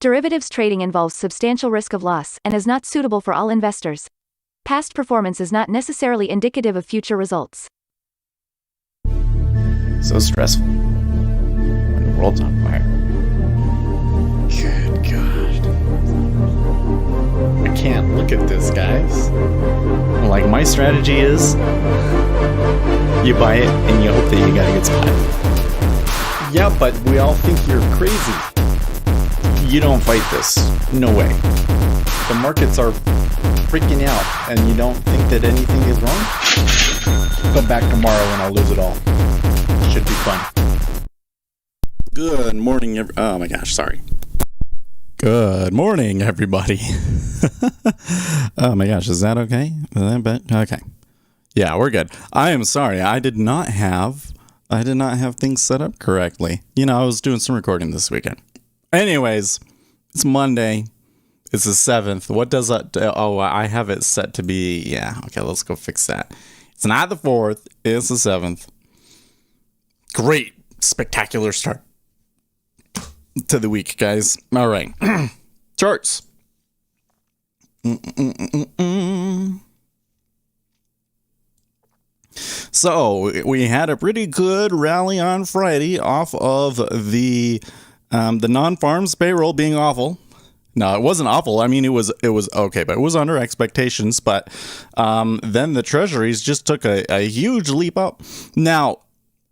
Derivatives trading involves substantial risk of loss and is not suitable for all investors. Past performance is not necessarily indicative of future results. So stressful when the world's on fire. Good God. I can't look at this, guys. Like, my strategy is you buy it and you hope that you got a good spot. Yeah, but we all think you're crazy. You don't fight this. No way. The markets are freaking out and you don't think that anything is wrong? Come back tomorrow and I'll lose it all. Should be fun. Good morning, oh my gosh, sorry. Good morning, everybody. Oh my gosh, is that okay? Okay. Yeah, we're good. I am sorry. I did not have things set up correctly. You know, I was doing some recording this weekend. Anyways, it's Monday. It's the 7th. What does that? Oh, I have it set to be. Yeah. Okay, let's go fix that. It's not the 4th. It's the 7th. Great, spectacular start to the week, guys. All right, charts. So we had a pretty good rally on Friday off of the non-farms payroll being awful. No, it wasn't awful. I mean, it was okay, but it was under expectations. But then the treasuries just took a huge leap up. Now,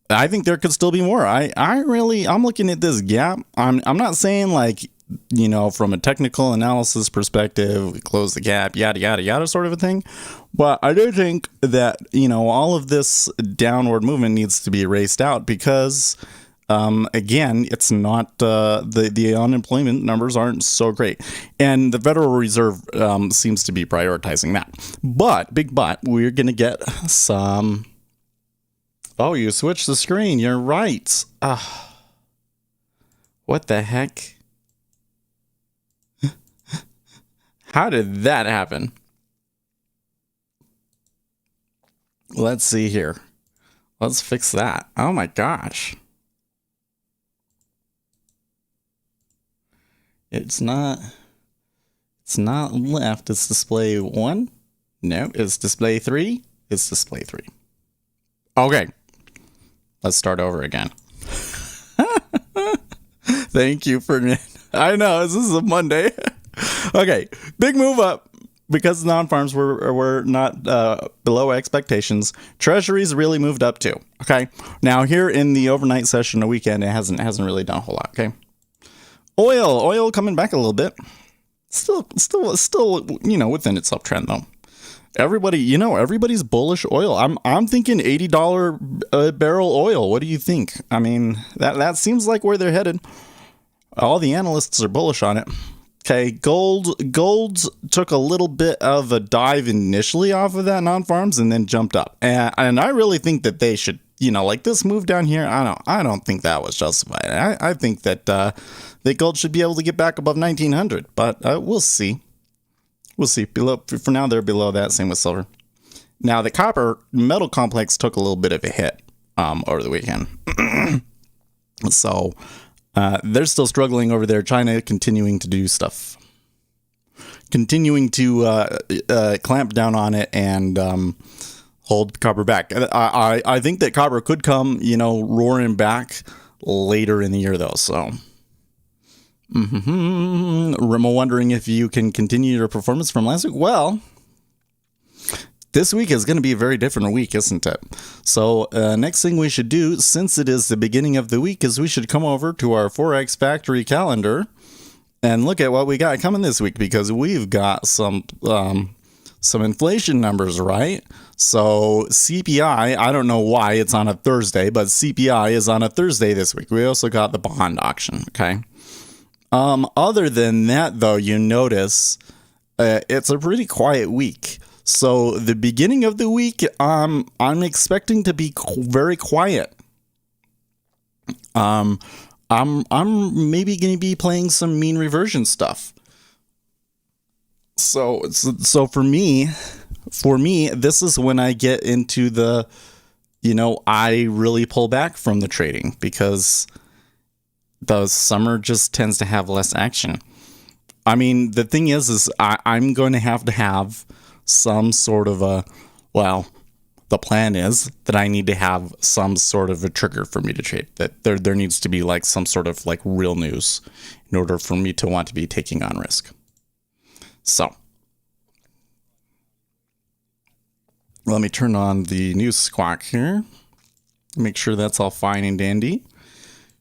I think there could still be more. I'm looking at this gap. I'm not saying, like, you know, from a technical analysis perspective, we close the gap, yada, yada, yada sort of a thing. But I do think that, you know, all of this downward movement needs to be erased out because, again, it's not, the unemployment numbers aren't so great. And the Federal Reserve seems to be prioritizing that. But, big but, we're going to get some... Oh, you switched the screen. You're right. What the heck? How did that happen? Let's see here. Let's fix that. Oh my gosh. It's not left. It's display 1. No, it's display 3. It's display 3. Okay. Let's start over again. Thank you for... I know, this is a Monday. Okay, big move up because non-farms were not below expectations. Treasuries really moved up too. Okay, now here in the overnight session, the weekend, it hasn't really done a whole lot. Okay, oil coming back a little bit. Still, you know, within its uptrend though. Everybody's bullish oil. I'm thinking $80 barrel oil. What do you think? I mean, that seems like where they're headed. All the analysts are bullish on it. Okay, gold took a little bit of a dive initially off of that non-farms and then jumped up. And I really think that they should, you know, like this move down here. I don't think that was justified. I think that gold should be able to get back above 1900, but we'll see. We'll see. Below, for now, they're below that. Same with silver. Now, the copper metal complex took a little bit of a hit over the weekend. So they're still struggling over there. China continuing to do stuff. Continuing to clamp down on it and hold copper back. I think that copper could come, you know, roaring back later in the year, though. So... Rimo wondering if you can continue your performance from last week. Well, this week is going to be a very different week, isn't it? So next thing we should do, since it is the beginning of the week, is we should come over to our Forex Factory calendar and look at what we got coming this week, because we've got some inflation numbers, right? So CPI, I don't know why it's on a Thursday, but CPI is on a Thursday this week. We also got the bond auction, okay? Other than that, though, you notice it's a pretty quiet week. So the beginning of the week, I'm expecting to be very quiet. I'm maybe going to be playing some mean reversion stuff. So for me, this is when I get into the, you know, I really pull back from the trading because the summer just tends to have less action. I mean, the thing is I'm going to have some sort of well, the plan is that I need to have some sort of a trigger for me to trade. That there needs to be like some sort of like real news in order for me to want to be taking on risk. So let me turn on the news squawk here. Make sure that's all fine and dandy.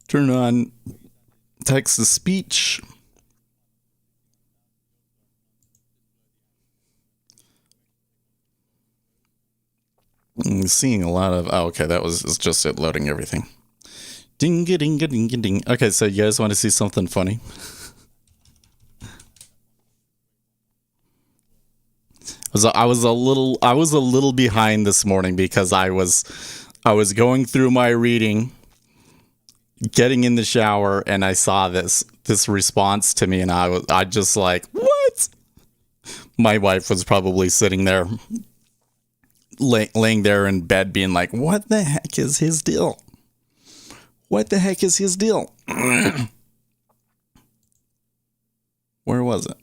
Turn on text to speech. I'm seeing a lot of... Oh, okay, that was just it loading everything. Ding-a-ding-a-ding-a-ding. Okay, so you guys want to see something funny? I was a little behind this morning because I was going through my reading, getting in the shower, and I saw this response to me, and I just like, what? My wife was probably sitting there, laying there in bed being like, what the heck is his deal? What the heck is his deal? Where was it?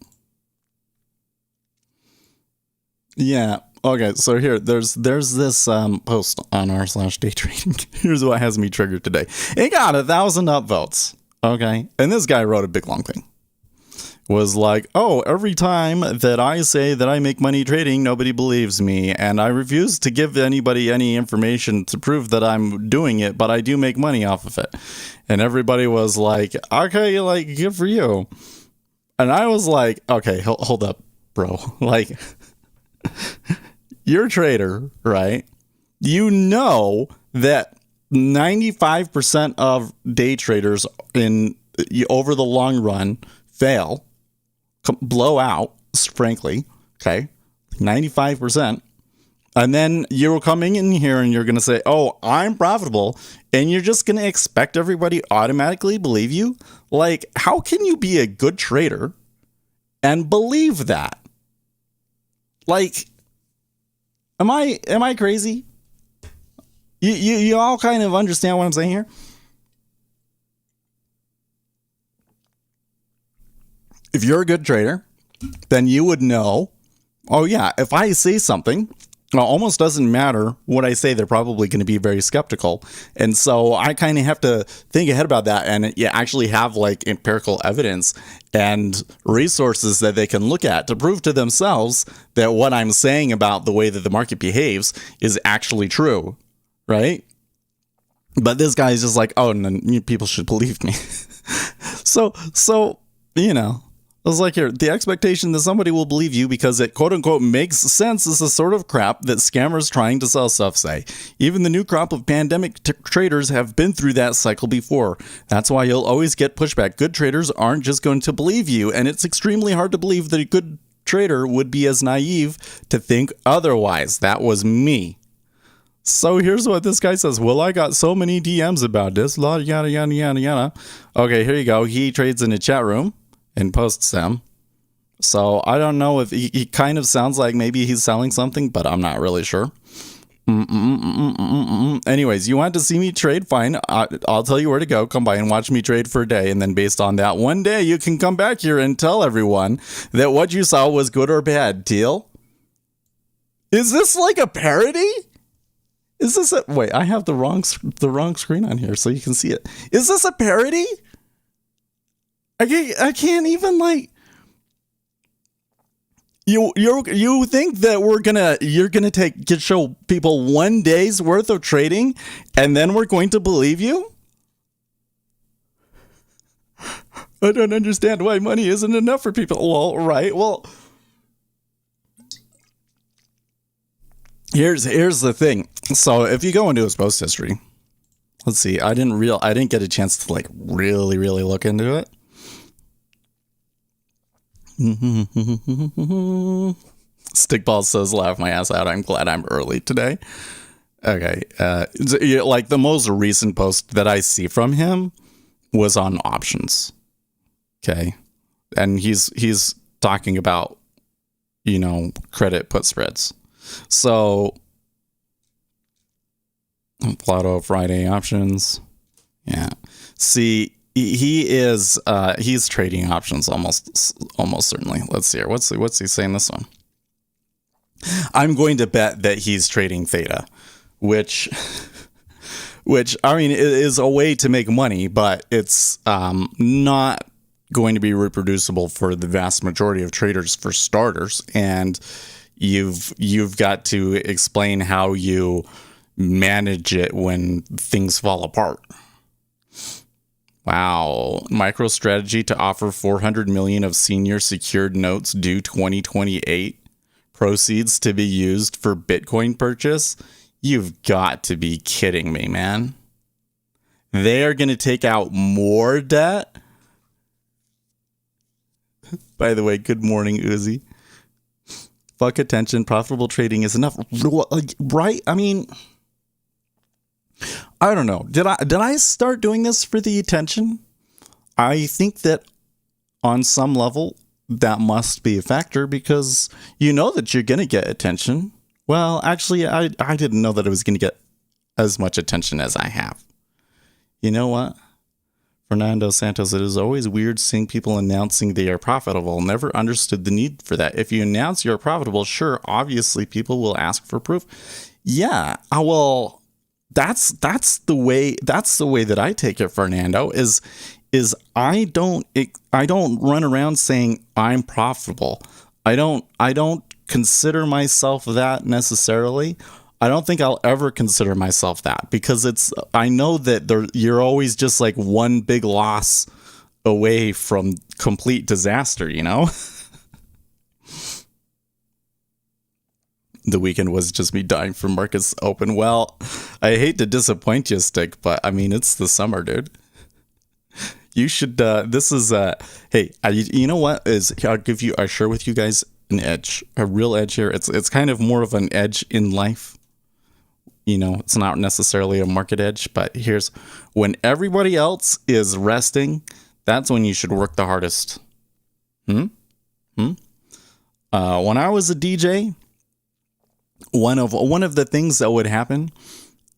Yeah. Okay. So here, there's this post on r/daytrading. Here's what has me triggered today. It got 1,000 upvotes. Okay. And this guy wrote a big long thing. Was like, oh, every time that I say that I make money trading, nobody believes me, and I refuse to give anybody any information to prove that I'm doing it, but I do make money off of it. And everybody was like, okay, like, good for you. And I was like, okay, hold up, bro. Like, you're a trader, right? You know that 95% of day traders over the long run fail, blow out, frankly, okay, 95%. And then you're coming in here and you're going to say, oh, I'm profitable. And you're just going to expect everybody automatically believe you? Like, how can you be a good trader and believe that? Like, am I crazy? You all kind of understand what I'm saying here? If you're a good trader, then you would know, oh yeah, if I say something, it almost doesn't matter what I say, they're probably going to be very skeptical. And so I kind of have to think ahead about that and actually have like empirical evidence and resources that they can look at to prove to themselves that what I'm saying about the way that the market behaves is actually true, right? But this guy is just like, oh, no, people should believe me. So, you know, I was like, here, the expectation that somebody will believe you because it quote unquote makes sense is the sort of crap that scammers trying to sell stuff say. Even the new crop of pandemic traders have been through that cycle before. That's why you'll always get pushback. Good traders aren't just going to believe you, and it's extremely hard to believe that a good trader would be as naive to think otherwise. That was me. So here's what this guy says. Well, I got so many DMs about this. Yada, yada, yada, yada. Okay, here you go. He trades in a chat room and posts them. So I don't know if he kind of sounds like maybe he's selling something, but I'm not really sure. Anyways, you want to see me trade? Fine. I'll tell you where to go. Come by and watch me trade for a day. And then based on that one day, you can come back here and tell everyone that what you saw was good or bad. Deal? Is this like a parody? Is this a... Wait, I have the wrong screen on here so you can see it. Is this a parody? I can't even like... You think that you're gonna show people 1 day's worth of trading and then we're going to believe you? I don't understand why money isn't enough for people. Well, right. Well, here's the thing. So if you go into his post history, let's see. I didn't get a chance to like really look into it. Stickball says, laugh my ass out. I'm glad I'm early today. Okay. Like the most recent post that I see from him was on options. Okay. And he's talking about, credit put spreads. So Plato Friday options. Yeah. See, he is he's trading options almost certainly. Let's see here. What's he saying this one? I'm going to bet that he's trading theta, which I mean is a way to make money, but it's not going to be reproducible for the vast majority of traders for starters, and you've got to explain how you manage it when things fall apart. Wow. MicroStrategy to offer 400 million of senior secured notes due 2028. Proceeds to be used for Bitcoin purchase. You've got to be kidding me, man. They are going to take out more debt. By the way, good morning, Uzi. Fuck attention. Profitable trading is enough. Right? I mean, I don't know. Did I start doing this for the attention? I think that on some level that must be a factor, because you know that you're going to get attention. Well, actually, I didn't know that I was going to get as much attention as I have. You know what? Fernando Santos, it is always weird seeing people announcing they are profitable. Never understood the need for that. If you announce you're profitable, sure, obviously people will ask for proof. Yeah, well, that's the way that I take it, Fernando, is I don't run around saying I'm profitable. I don't consider myself that necessarily. I don't think I'll ever consider myself that, because I know that you're always just like one big loss away from complete disaster, you know? The weekend was just me dying from Marcus Open. Well, I hate to disappoint you, Stick, but I mean, it's the summer, dude. You should, hey, you know what I'll share with you guys an edge, a real edge here. It's kind of more of an edge in life. You know, it's not necessarily a market edge, but here's when everybody else is resting, that's when you should work the hardest. When I was a DJ, one of the things that would happen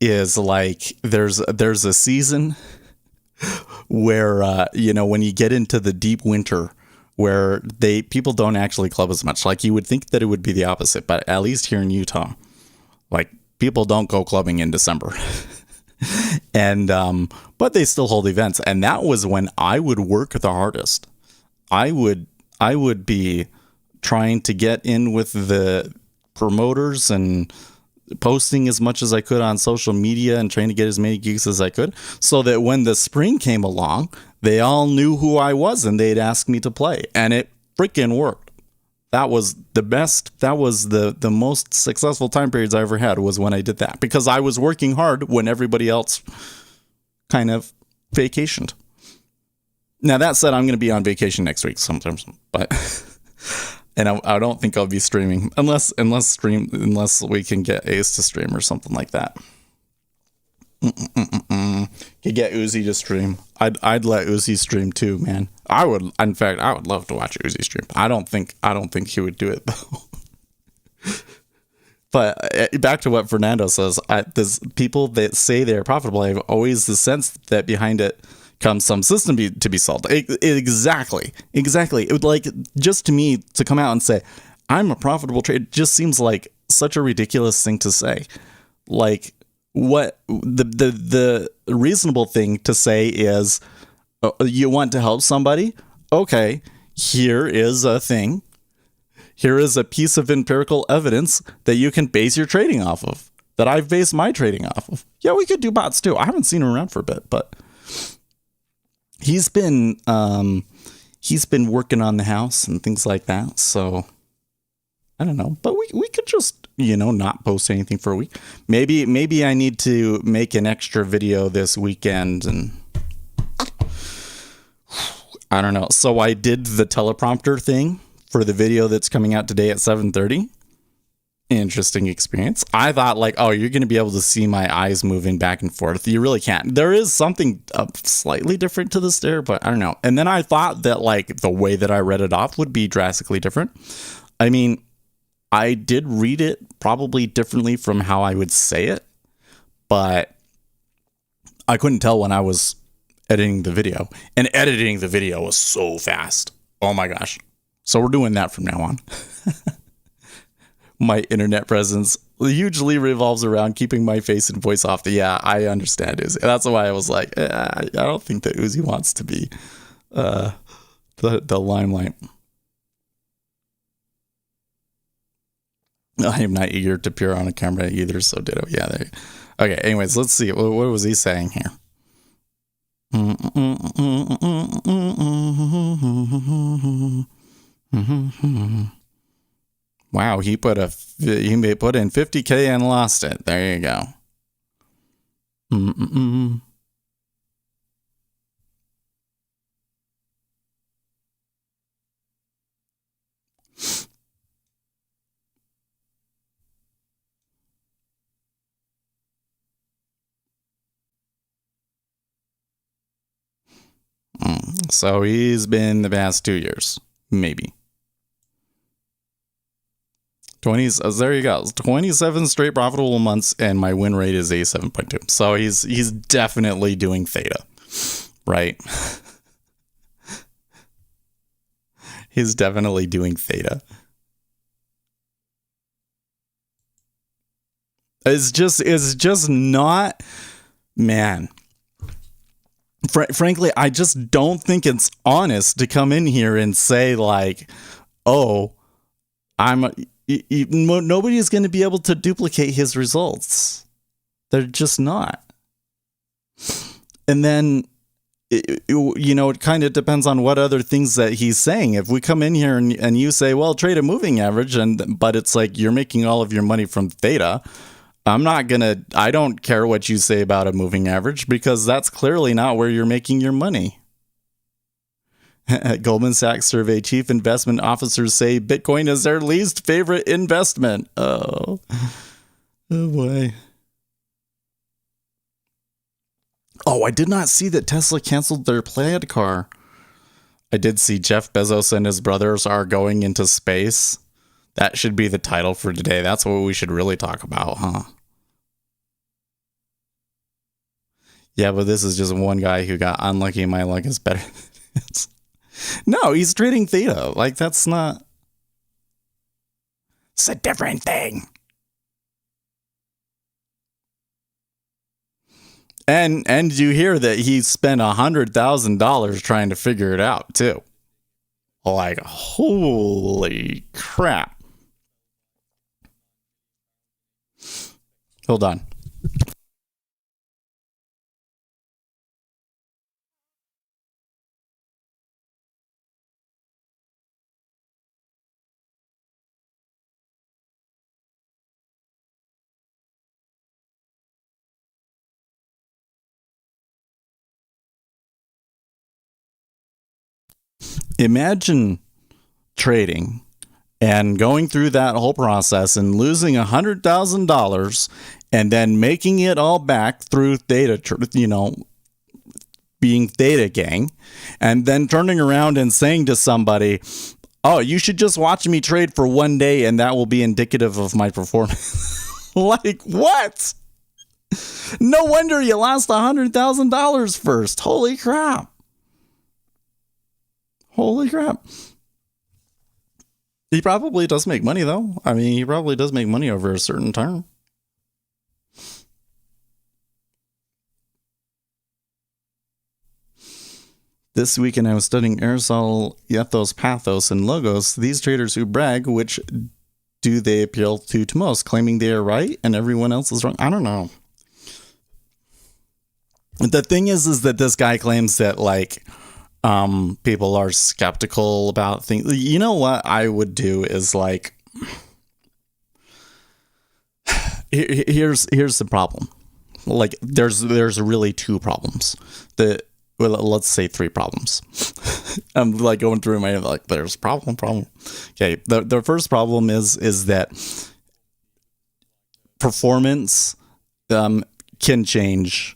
is like there's a season where when you get into the deep winter where people don't actually club as much. Like you would think that it would be the opposite, but at least here in Utah, like people don't go clubbing in December. And but they still hold events, and that was when I would work the hardest. I would be trying to get in with the promoters and posting as much as I could on social media and trying to get as many gigs as I could, so that when the spring came along, they all knew who I was and they'd ask me to play, and it freaking worked. That was the best. That was the most successful time periods I ever had, was when I did that, because I was working hard when everybody else kind of vacationed. Now, that said, I'm going to be on vacation next week sometimes, but and I don't think I'll be streaming unless we can get Ace to stream or something like that. You get Uzi to stream. I'd let Uzi stream too, man. I would love to watch Uzi stream. I don't think he would do it though. But back to what Fernando says, there's people that say they're profitable. I have always the sense that behind it comes some system to be solved. Exactly. It would, like, just to me to come out and say I'm a profitable trader just seems like such a ridiculous thing to say. Like, what the reasonable thing to say is, you want to help somebody? Okay, here is a thing. Here is a piece of empirical evidence that you can base your trading off of, that I've based my trading off of. Yeah, we could do bots too. I haven't seen him around for a bit, but he's been working on the house and things like that. So I don't know, but we could just, not post anything for a week. Maybe I need to make an extra video this weekend, and I don't know. So I did the teleprompter thing for the video that's coming out today at 7:30. Interesting experience. I thought, like, oh, you're going to be able to see my eyes moving back and forth. You really can't. There is something slightly different to this there, but I don't know. And then I thought that, like, the way that I read it off would be drastically different. I mean, I did read it probably differently from how I would say it, but I couldn't tell when I was editing the video. And editing the video was so fast. Oh my gosh. So we're doing that from now on. My internet presence hugely revolves around keeping my face and voice off the. Yeah, I understand Uzi. That's why I was like, I don't think that Uzi wants to be the limelight. I am not eager to appear on a camera either, so ditto. Yeah, there. Okay, anyways, let's see. What was he saying here? Wow, he put in 50K and lost it. There you go. So he's been the past 2 years, maybe. 20s. There you go. 27 straight profitable months, and my win rate is 87.2. So he's definitely doing theta, right? He's definitely doing theta. It's just not, man. Frankly, I just don't think it's honest to come in here and say like, oh, nobody's going to be able to duplicate his results. They're just not. And then, it kind of depends on what other things that he's saying. If we come in here and you say, well, trade a moving average, but it's like you're making all of your money from theta, I don't care what you say about a moving average because that's clearly not where you're making your money. Goldman Sachs survey chief investment officers say Bitcoin is their least favorite investment. Oh boy. Oh, I did not see that Tesla canceled their Plaid car. I did see Jeff Bezos and his brothers are going into space. That should be the title for today. That's what we should really talk about, huh? Yeah, but this is just one guy who got unlucky. My luck is better. No, he's trading theta. Like, that's not... It's a different thing. And you hear that he spent $100,000 trying to figure it out, too. Like, holy crap. Hold on. Imagine trading and going through that whole process and losing $100,000 and then making it all back through theta, being theta gang, and then turning around and saying to somebody, oh, you should just watch me trade for one day and that will be indicative of my performance. Like, what? No wonder you lost $100,000 first. Holy crap. Holy crap. He probably does make money, though. I mean, he probably does make money over a certain term. This weekend, I was studying Aristotle, ethos, pathos, and logos. These traders who brag, which do they appeal to most? Claiming they are right and everyone else is wrong? I don't know. The thing is that this guy claims that, like, people are skeptical about things. You know what I would do is like, here's the problem. Like, there's really two problems. Let's say three problems. I'm like going through my, like, there's problem. Okay, the first problem is that performance can change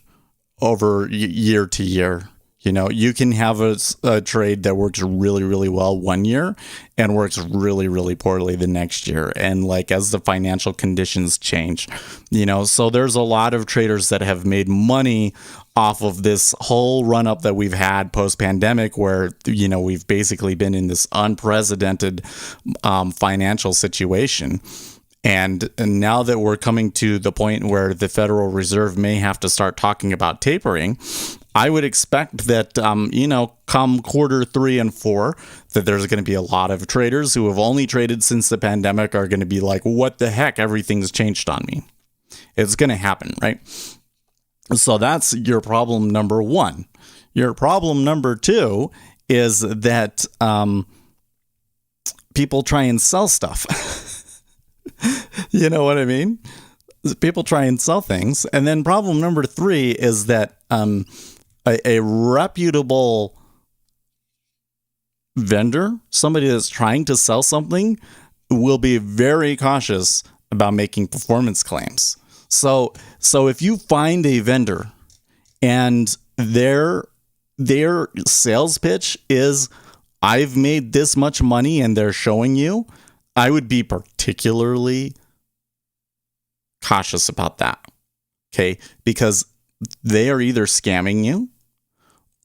over year to year. You know, you can have a trade that works really, really well one year and works really, really poorly the next year. And like as the financial conditions change, you know, so there's a lot of traders that have made money off of this whole run up that we've had post pandemic, where, you know, we've basically been in this unprecedented financial situation. And now that we're coming to the point where the Federal Reserve may have to start talking about tapering, I would expect that, you know, come quarter 3 and 4, that there's going to be a lot of traders who have only traded since the pandemic are going to be like, what the heck? Everything's changed on me. It's going to happen, right? So that's your problem number 1. Your problem number 2 is that people try and sell stuff. You know what I mean? People try and sell things. And then problem number 3 is that a reputable vendor, somebody that's trying to sell something, will be very cautious about making performance claims. So if you find a vendor and their sales pitch is, I've made this much money and they're showing you, I would be particularly cautious about that. Okay? Because they are either scamming you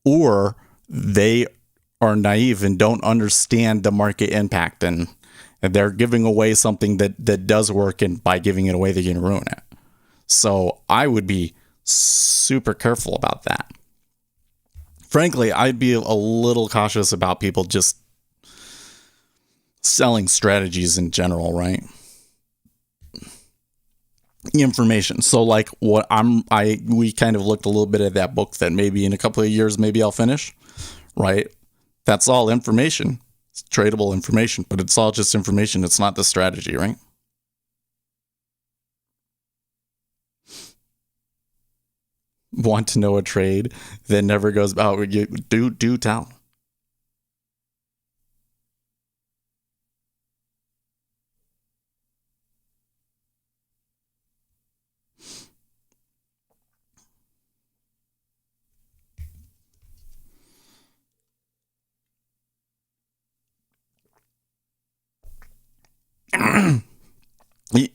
or they are naive and don't understand the market impact, and they're giving away something that does work, and by giving it away, they're going to ruin it. So I would be super careful about that. Frankly, I'd be a little cautious about people just selling strategies in general, right? Information. So like what we kind of looked a little bit at that book that maybe in a couple of years, maybe I'll finish, right? That's all information. It's tradable information, but it's all just information. It's not the strategy, right? Want to know a trade that never goes out? Do tell.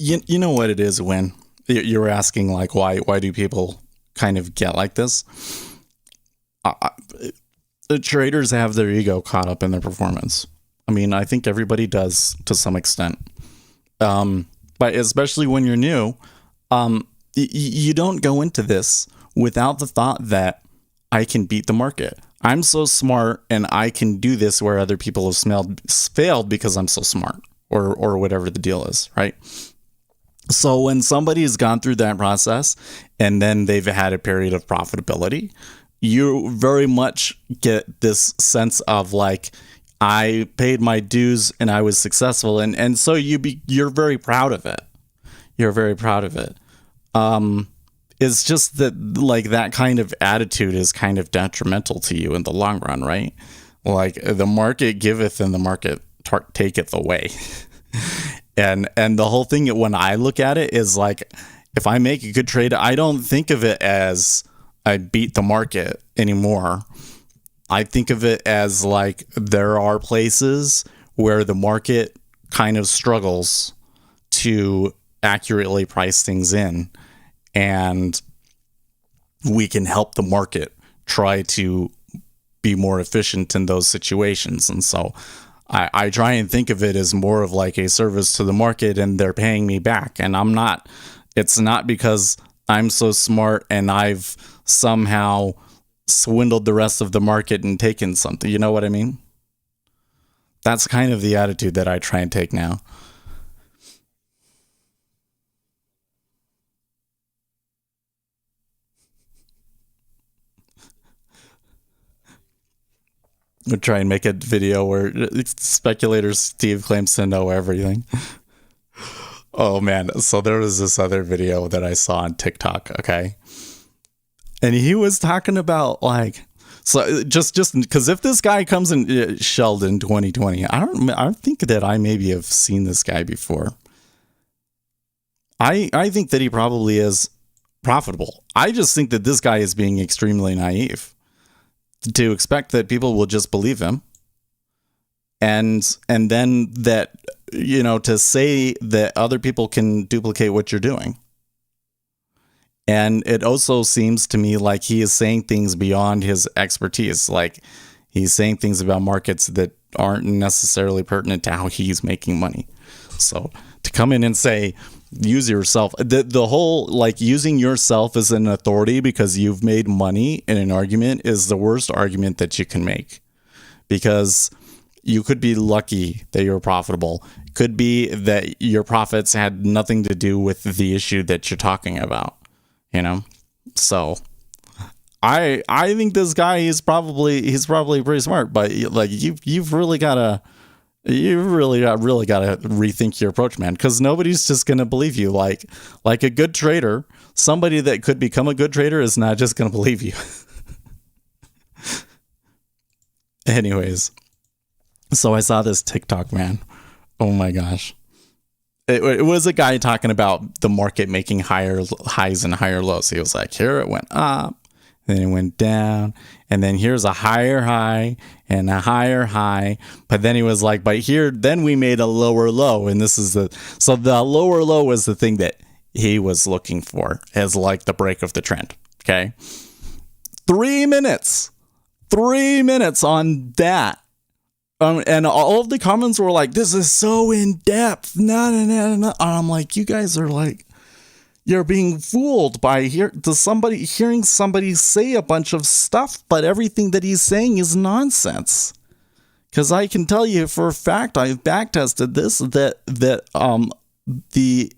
You know what it is when you're asking, like, why do people kind of get like this? The traders have their ego caught up in their performance. I mean, I think everybody does to some extent. But especially when you're new, you don't go into this without the thought that I can beat the market. I'm so smart and I can do this where other people have failed because I'm so smart, or whatever the deal is, right? So when somebody's gone through that process and then they've had a period of profitability, you very much get this sense of like, I paid my dues and I was successful. And so you're very proud of it. You're very proud of it. It's just that like that kind of attitude is kind of detrimental to you in the long run, right? Like the market giveth and the market taketh away. And the whole thing when I look at it is like, if I make a good trade, I don't think of it as I beat the market anymore. I think of it as like there are places where the market kind of struggles to accurately price things in, and we can help the market try to be more efficient in those situations. And so I try and think of it as more of like a service to the market and they're paying me back. And it's not because I'm so smart and I've somehow swindled the rest of the market and taken something. You know what I mean? That's kind of the attitude that I try and take now. We'll try and make a video where speculator Steve claims to know everything. Oh man, so there was this other video that I saw on TikTok, okay? And he was talking about like, so just because if this guy comes in Sheldon 2020, I think that I maybe have seen this guy before. I think that he probably is profitable. I just think that this guy is being extremely naive. to expect that people will just believe him. And then that, to say that other people can duplicate what you're doing. And it also seems to me like he is saying things beyond his expertise. Like he's saying things about markets that aren't necessarily pertinent to how he's making money. So to come in and say, use yourself, the whole like using yourself as an authority because you've made money in an argument is the worst argument that you can make. Because you could be lucky that you're profitable. Could be that your profits had nothing to do with the issue that you're talking about, So I think this guy he's probably pretty smart, but like you've really got to rethink your approach, man, because nobody's just going to believe you. Like a good trader, somebody that could become a good trader is not just going to believe you. Anyways. So I saw this TikTok, man. Oh my gosh. It was a guy talking about the market making higher highs and higher lows. He was like, here it went up, then it went down, and then here's a higher high and a higher high. But then he was like, but here, then we made a lower low. And so the lower low was the thing that he was looking for as like the break of the trend. Okay. 3 minutes on that. And all of the comments were like, this is so in depth. No. I'm like, you guys are like, you're being fooled by hearing somebody say a bunch of stuff, but everything that he's saying is nonsense. Because I can tell you for a fact, I've backtested this, that the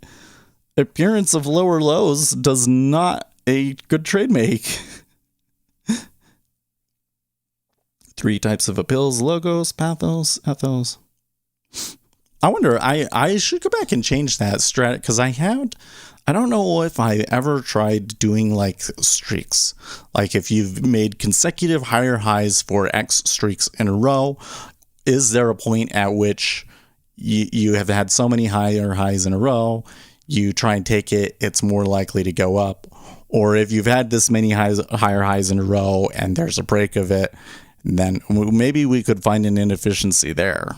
appearance of lower lows does not a good trade make. 3 types of appeals: logos, pathos, ethos. I wonder, I should go back and change that strat, because I don't know if I ever tried doing like streaks. Like if you've made consecutive higher highs for X streaks in a row, is there a point at which you have had so many higher highs in a row, you try and take it, it's more likely to go up? Or if you've had this many higher highs in a row and there's a break of it, then maybe we could find an inefficiency there.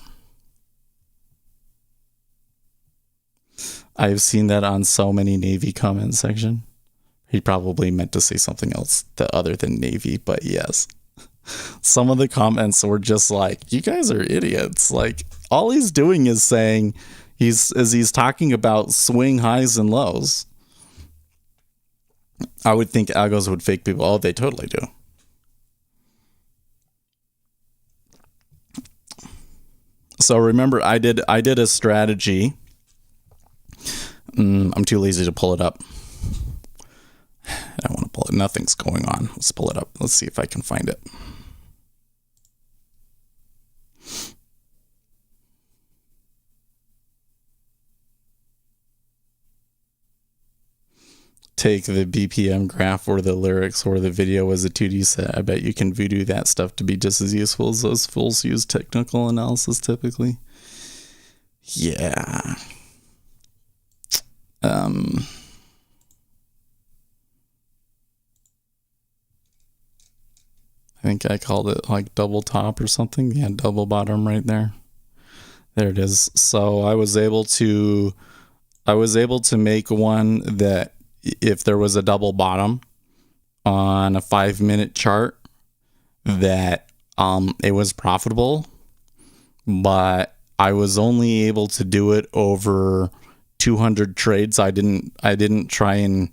I've seen that on so many Navy comment section. He probably meant to say something else other than Navy, but yes. Some of the comments were just like, you guys are idiots. Like, all he's doing is saying he's talking about swing highs and lows. I would think algos would fake people. Oh, they totally do. So remember, I did a strategy. I'm too lazy to pull it up. I don't want to pull it. Nothing's going on. Let's pull it up. Let's see if I can find it. Take the BPM graph or the lyrics or the video as a 2D set. I bet you can voodoo that stuff to be just as useful as those fools use technical analysis typically. Yeah. I think I called it like double top or something. Yeah, double bottom right there. There it is. So I was able to make one that if there was a double bottom on a 5-minute chart, that it was profitable, but I was only able to do it over 200 trades. I didn't try and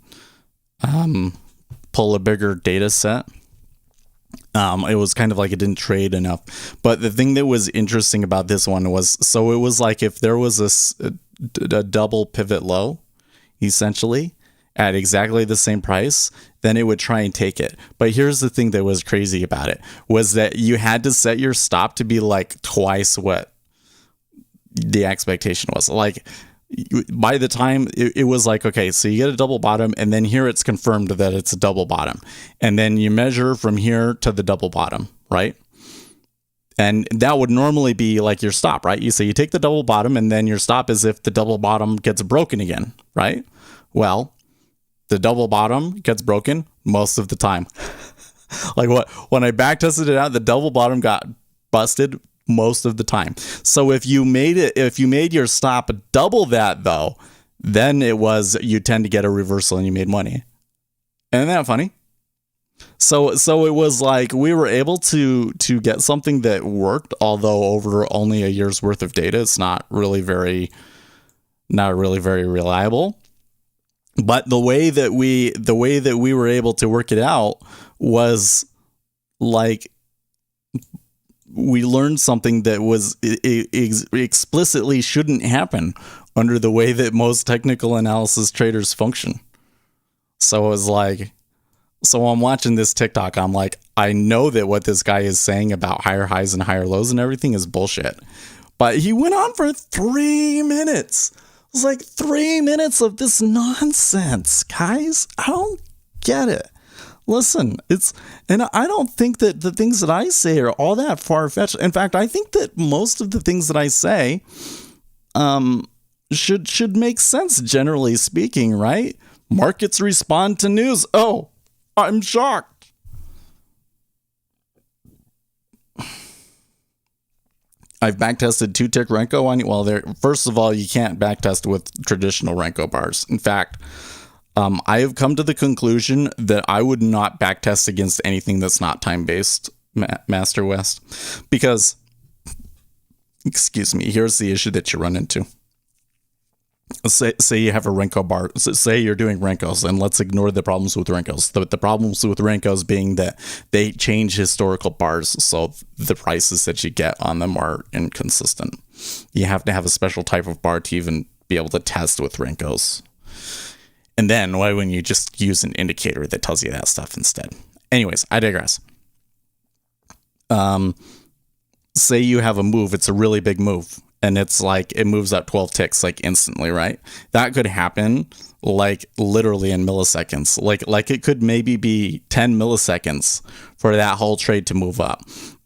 pull a bigger data set. It was kind of like it didn't trade enough. But the thing that was interesting about this one was, so it was like if there was a double pivot low, essentially, at exactly the same price, then it would try and take it. But here's the thing that was crazy about it, was that you had to set your stop to be like twice what the expectation was. Like, by the time it was like, okay, so you get a double bottom, and then here it's confirmed that it's a double bottom. And then you measure from here to the double bottom, right? And that would normally be like your stop, right? You take the double bottom, and then your stop is if the double bottom gets broken again, right? Well, the double bottom gets broken most of the time. Like what when I back tested it out, the double bottom got busted most of the time. So if you made your stop double that though, then you tend to get a reversal and you made money. Isn't that funny? So it was like we were able to get something that worked, although over only a year's worth of data, it's not really very reliable. But the way that we were able to work it out was like we learned something that was explicitly shouldn't happen under the way that most technical analysis traders function. So it was like, so I'm watching this TikTok. I'm like, I know that what this guy is saying about higher highs and higher lows and everything is bullshit. But he went on for 3 minutes. It was like 3 minutes of this nonsense, guys. I don't get it. Listen, and I don't think that the things that I say are all that far-fetched. In fact, I think that most of the things that I say should make sense, generally speaking, right? Markets respond to news. Oh, I'm shocked. I've backtested 2-tick Renko on you. Well, first of all, you can't backtest with traditional Renko bars. In fact, I have come to the conclusion that I would not backtest against anything that's not time-based, Master West, because, excuse me, here's the issue that you run into. Say you have a Renko bar. Say you're doing Renkos, and let's ignore the problems with Renkos. The problems with Renkos being that they change historical bars, so the prices that you get on them are inconsistent. You have to have a special type of bar to even be able to test with Renkos. And then why wouldn't you just use an indicator that tells you that stuff instead? Anyways, I digress. Say you have a move, it's a really big move, and it's like it moves up 12 ticks like instantly, right? That could happen like literally in milliseconds. Like it could maybe be 10 milliseconds for that whole trade to move up.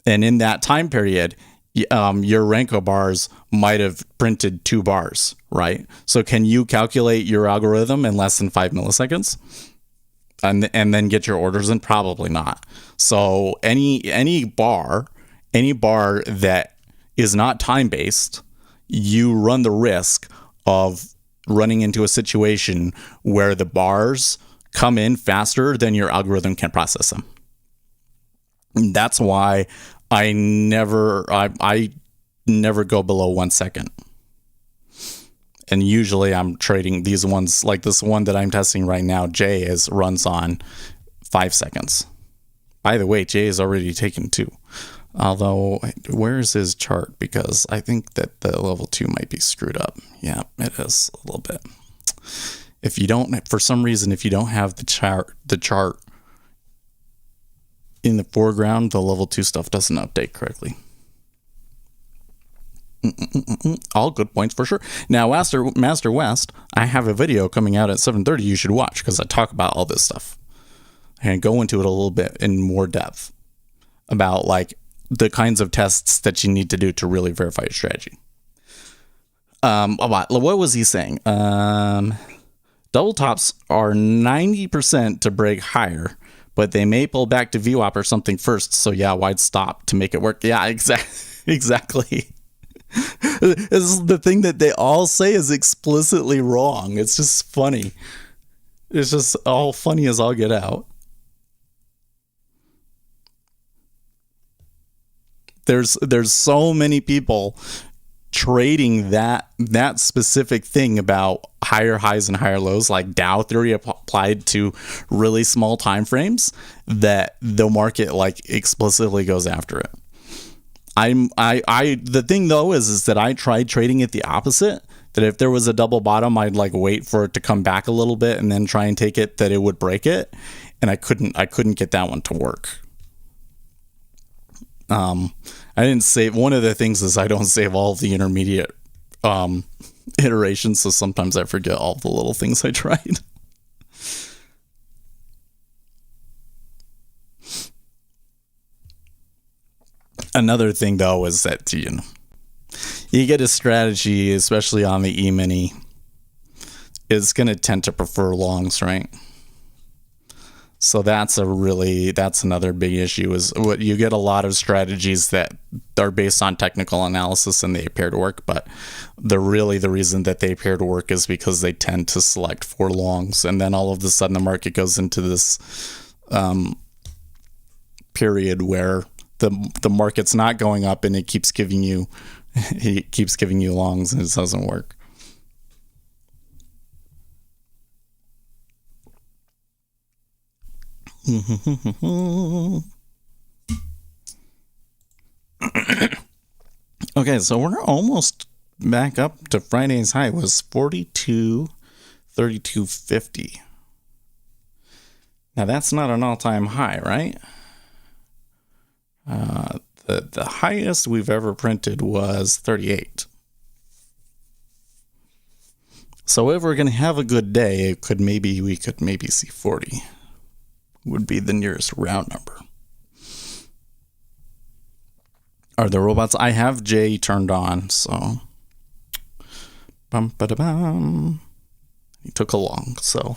And in that time period, your Renko bars might have printed 2 bars, right? So can you calculate your algorithm in less than 5 milliseconds and then get your orders in? Probably not. So any bar that is not time-based, you run the risk of running into a situation where the bars come in faster than your algorithm can process them. And that's why I never go below 1 second. And usually I'm trading these ones, like this one that I'm testing right now, Jay runs on 5 seconds. By the way, Jay is already taken 2. Although, where's his chart? Because I think that the level 2 might be screwed up. Yeah, it is a little bit. If you don't, for some reason, if you don't have the chart in the foreground, the level 2 stuff doesn't update correctly. All good points for sure. Now, Master West, I have a video coming out at 7:30 you should watch because I talk about all this stuff and go into it a little bit in more depth about like the kinds of tests that you need to do to really verify your strategy. What was he saying? Double tops are 90% to break higher, but they may pull back to VWAP or something first. So yeah, wide stop to make it work. Yeah, exactly. This is the thing that they all say is explicitly wrong. It's just funny. It's just all funny as all get out. There's so many people trading that specific thing about higher highs and higher lows, like Dow theory applied to really small time frames, that the market like explicitly goes after it. The thing though is that I tried trading it the opposite, that if there was a double bottom, I'd like wait for it to come back a little bit and then try and take it, that it would break it. And I couldn't get that one to work. I didn't save, one of the things is I don't save all of the intermediate iterations, so sometimes I forget all the little things I tried. Another thing though is that you get a strategy, especially on the E-mini, is going to tend to prefer longs, right? So that's another big issue, is what you get a lot of strategies that are based on technical analysis and they appear to work, but the reason that they appear to work is because they tend to select for longs, and then all of a sudden the market goes into this period where the market's not going up and it keeps giving you longs, and it doesn't work. Okay, so we're almost back up to Friday's high. It was 42.3250. Now that's not an all-time high, right? The highest we've ever printed was 38. So if we're gonna have a good day, we could maybe see 40. Would be the nearest round number. Are the robots? I have J turned on, so bum. He took a long, so.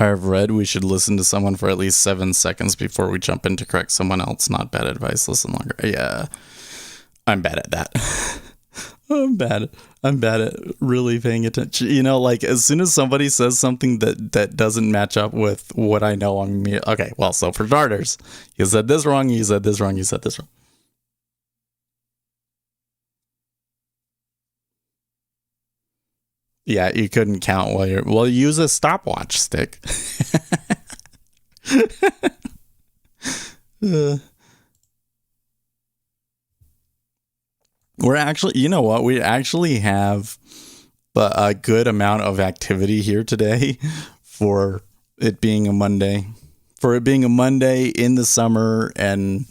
I've read we should listen to someone for at least 7 seconds before we jump in to correct someone else. Not bad advice. Listen longer. Yeah, I'm bad at that. I'm bad at really paying attention. You know, like as soon as somebody says something that doesn't match up with what I know, okay. Well, so for starters, you said this wrong. You said this wrong. You said this wrong. Yeah, you couldn't count well, use a stopwatch stick. We're actually, you know what? We actually have a good amount of activity here today for it being a Monday. For it being a Monday in the summer and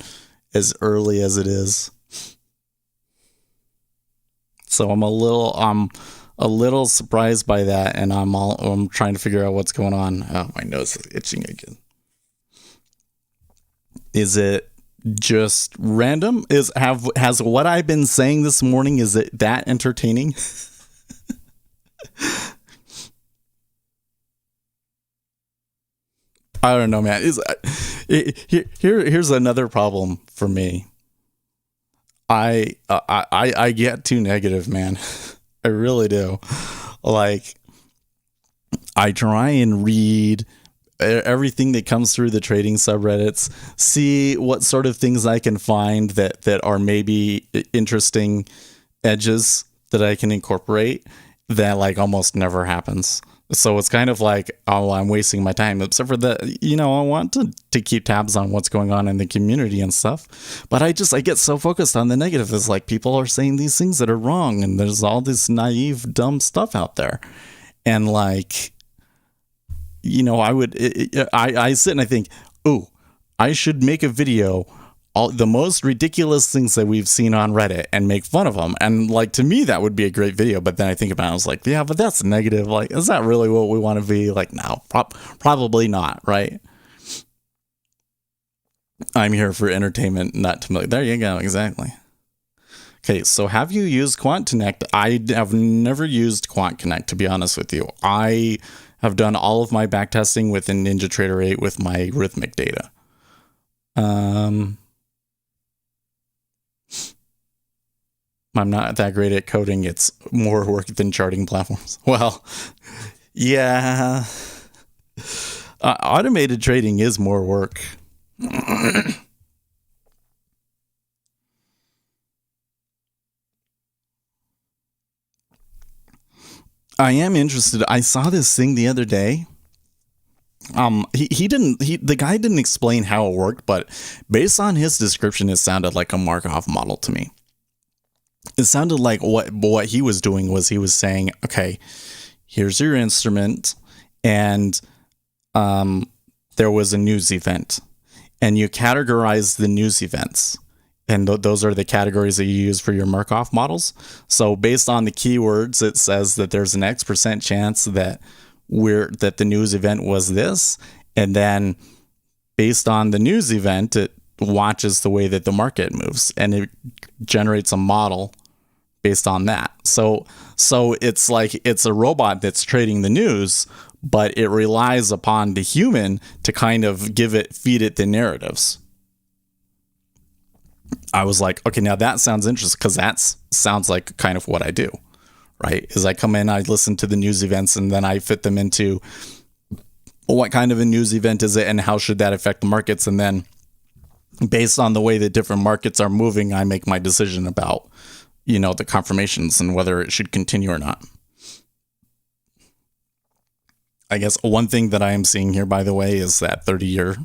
as early as it is. So I'm a little surprised by that, and I'm trying to figure out what's going on. Oh, my nose is itching again. Is it just random? Has what I've been saying this morning, is it that entertaining? I don't know, man. Here's another problem for me. I get too negative, man. I really do. Like, I try and read everything that comes through the trading subreddits, see what sort of things I can find that are maybe interesting edges that I can incorporate. That like almost never happens. So it's kind of like, oh, I'm wasting my time, except for that, I want to keep tabs on what's going on in the community and stuff. But I get so focused on the negative. It's like people are saying these things that are wrong, and there's all this naive, dumb stuff out there. And like, I sit and I think, oh, I should make a video, all the most ridiculous things that we've seen on Reddit, and make fun of them. And like, to me, that would be a great video. But then I think about it, I was like, yeah, but that's negative. Like, is that really what we want to be? Like, no, probably not. Right. I'm here for entertainment, not to there you go. Exactly. Okay. So have you used Quant Connect? I have never used Quant Connect, to be honest with you. I have done all of my backtesting within NinjaTrader 8 with my Rhythmic data. I'm not that great at coding. It's more work than charting platforms. Well, yeah. Automated trading is more work. I am interested. I saw this thing the other day. The guy didn't explain how it worked, but based on his description, it sounded like a Markov model to me. It sounded like what he was doing was he was saying, okay, here's your instrument, and there was a news event, and you categorize the news events, and those are the categories that you use for your Markov models. So based on the keywords, it says that there's an X% chance that that the news event was this, and then based on the news event, it watches the way that the market moves, and it generates a model based on that. So it's like it's a robot that's trading the news, but it relies upon the human to kind of feed it the narratives. I was like, okay, now that sounds interesting, because that sounds like kind of what I do, right? Is I come in, I listen to the news events, and then I fit them into what kind of a news event is it and how should that affect the markets. And then based on the way that different markets are moving, I make my decision about, the confirmations and whether it should continue or not. I guess one thing that I am seeing here, by the way, is that 30-year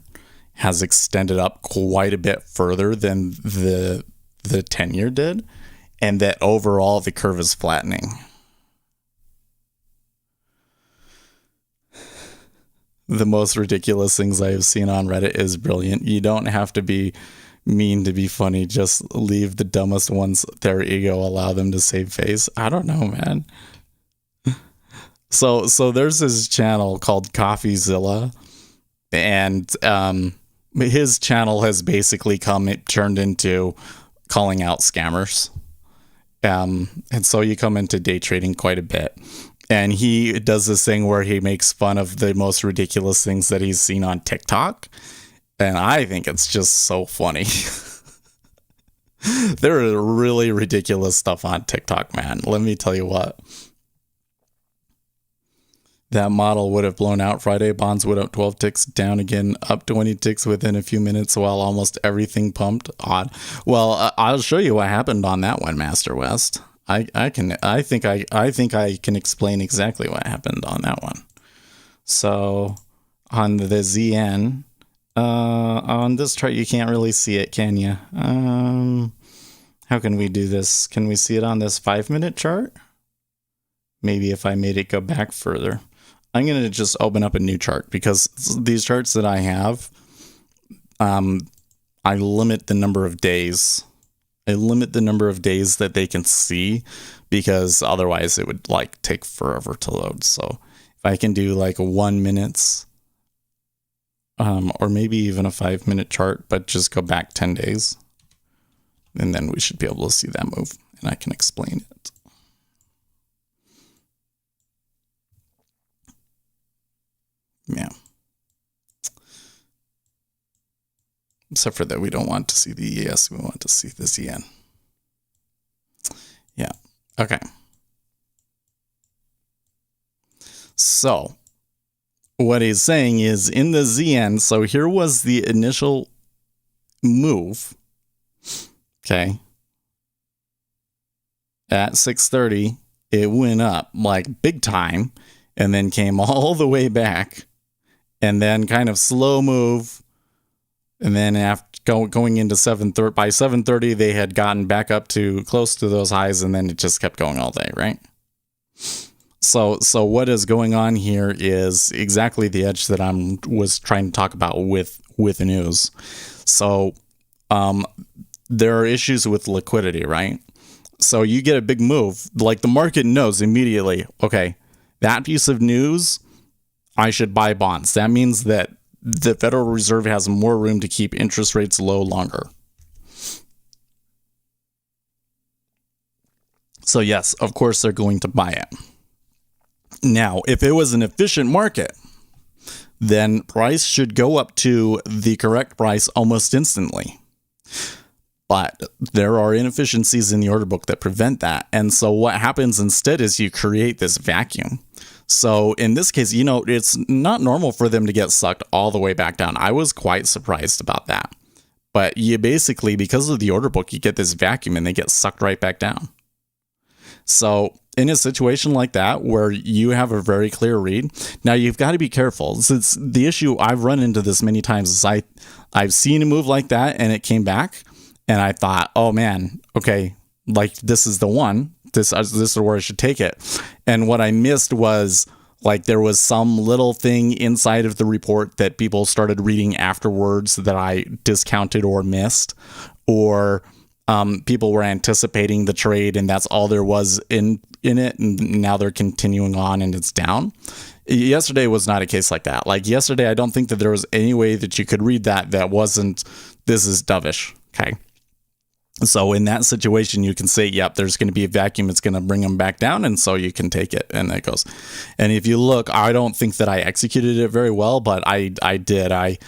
has extended up quite a bit further than the 10-year did, and that overall the curve is flattening. The most ridiculous things I have seen on Reddit is brilliant. You don't have to be mean to be funny. Just leave the dumbest ones their ego, allow them to save face. I don't know, man. So there's this channel called CoffeeZilla, and his channel has basically turned into calling out scammers. And so you come into day trading quite a bit. And he does this thing where he makes fun of the most ridiculous things that he's seen on TikTok. And I think it's just so funny. There is really ridiculous stuff on TikTok, man. Let me tell you what. That model would have blown out Friday. Bonds would up 12 ticks, down again, up 20 ticks within a few minutes while almost everything pumped. Odd. Well, I'll show you what happened on that one, Master West. I think I can explain exactly what happened on that one. So on the ZN, on this chart, you can't really see it, can you? How can we do this? Can we see it on this 5-minute chart? Maybe if I made it go back further. I'm going to just open up a new chart, because these charts that I have, I limit the number of days. I limit the number of days that they can see, because otherwise it would take forever to load. So if I can do 1 minute, or maybe even a 5-minute chart, but just go back 10 days, and then we should be able to see that move, and I can explain it. Yeah. Except for that, we don't want to see the ES, we want to see the ZN. Yeah. Okay. So what he's saying is in the ZN, so here was the initial move. Okay. At 6:30, it went up big time, and then came all the way back, and then kind of slow move. And then after going into 7:30, by 7:30, they had gotten back up to close to those highs, and then it just kept going all day, right? So what is going on here is exactly the edge that was trying to talk about with the news. So there are issues with liquidity, right? So you get a big move, the market knows immediately, okay, that piece of news, I should buy bonds. That means that the Federal Reserve has more room to keep interest rates low longer. So yes, of course they're going to buy it. Now, if it was an efficient market, then price should go up to the correct price almost instantly. But there are inefficiencies in the order book that prevent that. And so what happens instead is you create this vacuum. So in this case, it's not normal for them to get sucked all the way back down. I was quite surprised about that. But you basically, because of the order book, you get this vacuum and they get sucked right back down. So in a situation like that, where you have a very clear read, now you've got to be careful. It's the issue. I've run into this many times. Is I've seen a move like that and it came back, and I thought, oh man, okay, this is the one. This is where I should take it. And what I missed was there was some little thing inside of the report that people started reading afterwards that I discounted or missed, or people were anticipating the trade, and that's all there was in it, and now they're continuing on and it's down. Yesterday was not a case like that. Like yesterday, I don't think that there was any way that you could read that wasn't, this is dovish. Okay. So in that situation, you can say, yep, there's going to be a vacuum. It's going to bring them back down. And so you can take it. And it goes. And if you look, I don't think that I executed it very well, but I did. I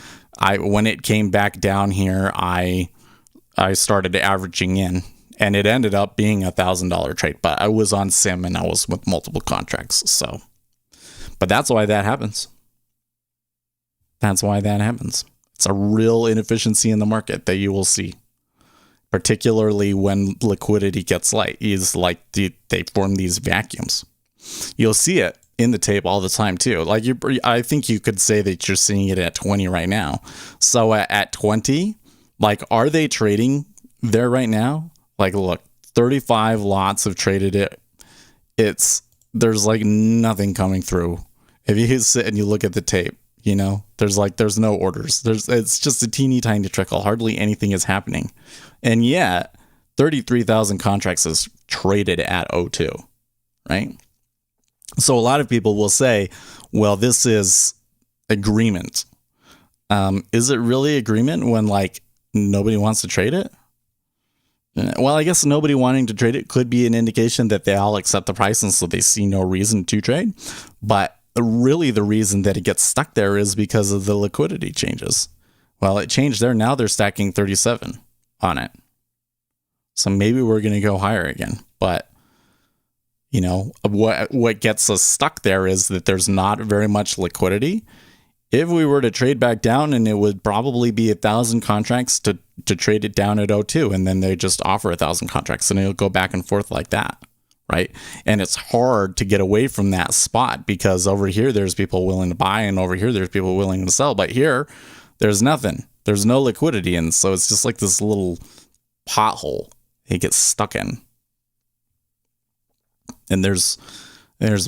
when it came back down here, I started averaging in, and it ended up being $1,000 trade, but I was on sim and I was with multiple contracts. So, but that's why that happens. That's why that happens. It's a real inefficiency in the market that you will see, particularly when liquidity gets light. Is like they form these vacuums. You'll see it in the tape all the time too. Like I think you could say that you're seeing it at 20 right now. So at 20, like, are they trading there right now? Like, look, 35 lots have traded it. There's like nothing coming through. If you sit and you look at the tape, you know, there's no orders. It's just a teeny tiny trickle. Hardly anything is happening. And yet 33,000 contracts is traded at O2, right? So a lot of people will say, well, this is agreement. Is it really agreement when like nobody wants to trade it? Well, I guess nobody wanting to trade it could be an indication that they all accept the price and so they see no reason to trade. But really the reason that it gets stuck there is because of the liquidity changes. Well, it changed there. Now they're stacking 37 on it. So maybe we're going to go higher again. But, you know, what gets us stuck there is that there's not very much liquidity. If we were to trade back down, and it would probably be 1,000 contracts to trade it down at O2, and then they just offer 1,000 contracts and it'll go back and forth like that. Right. And it's hard to get away from that spot because over here, there's people willing to buy, and over here, there's people willing to sell. But here, there's nothing. There's no liquidity. And so it's just like this little pothole it gets stuck in. And there's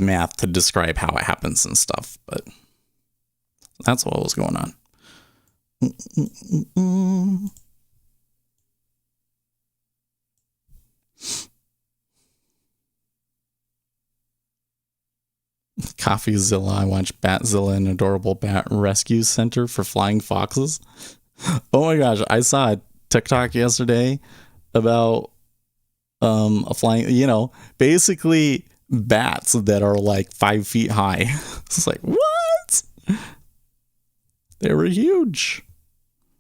math to describe how it happens and stuff. But that's what was going on. Coffeezilla. I watched Batzilla, an adorable bat rescue center for flying foxes. Oh my gosh, I saw a TikTok yesterday about a flying, you know, basically bats that are like 5 feet high. It's like, what? They were huge.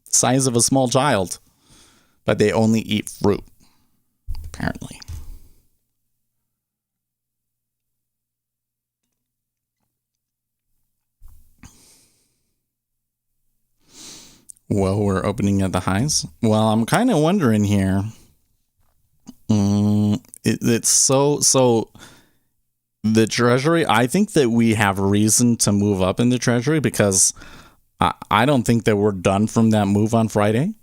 Size of a small child. But they only eat fruit, apparently. Well, we're opening at the highs. Well, I'm kind of wondering here. It's so the Treasury. I think that we have reason to move up in the Treasury because I don't think that we're done from that move on Friday.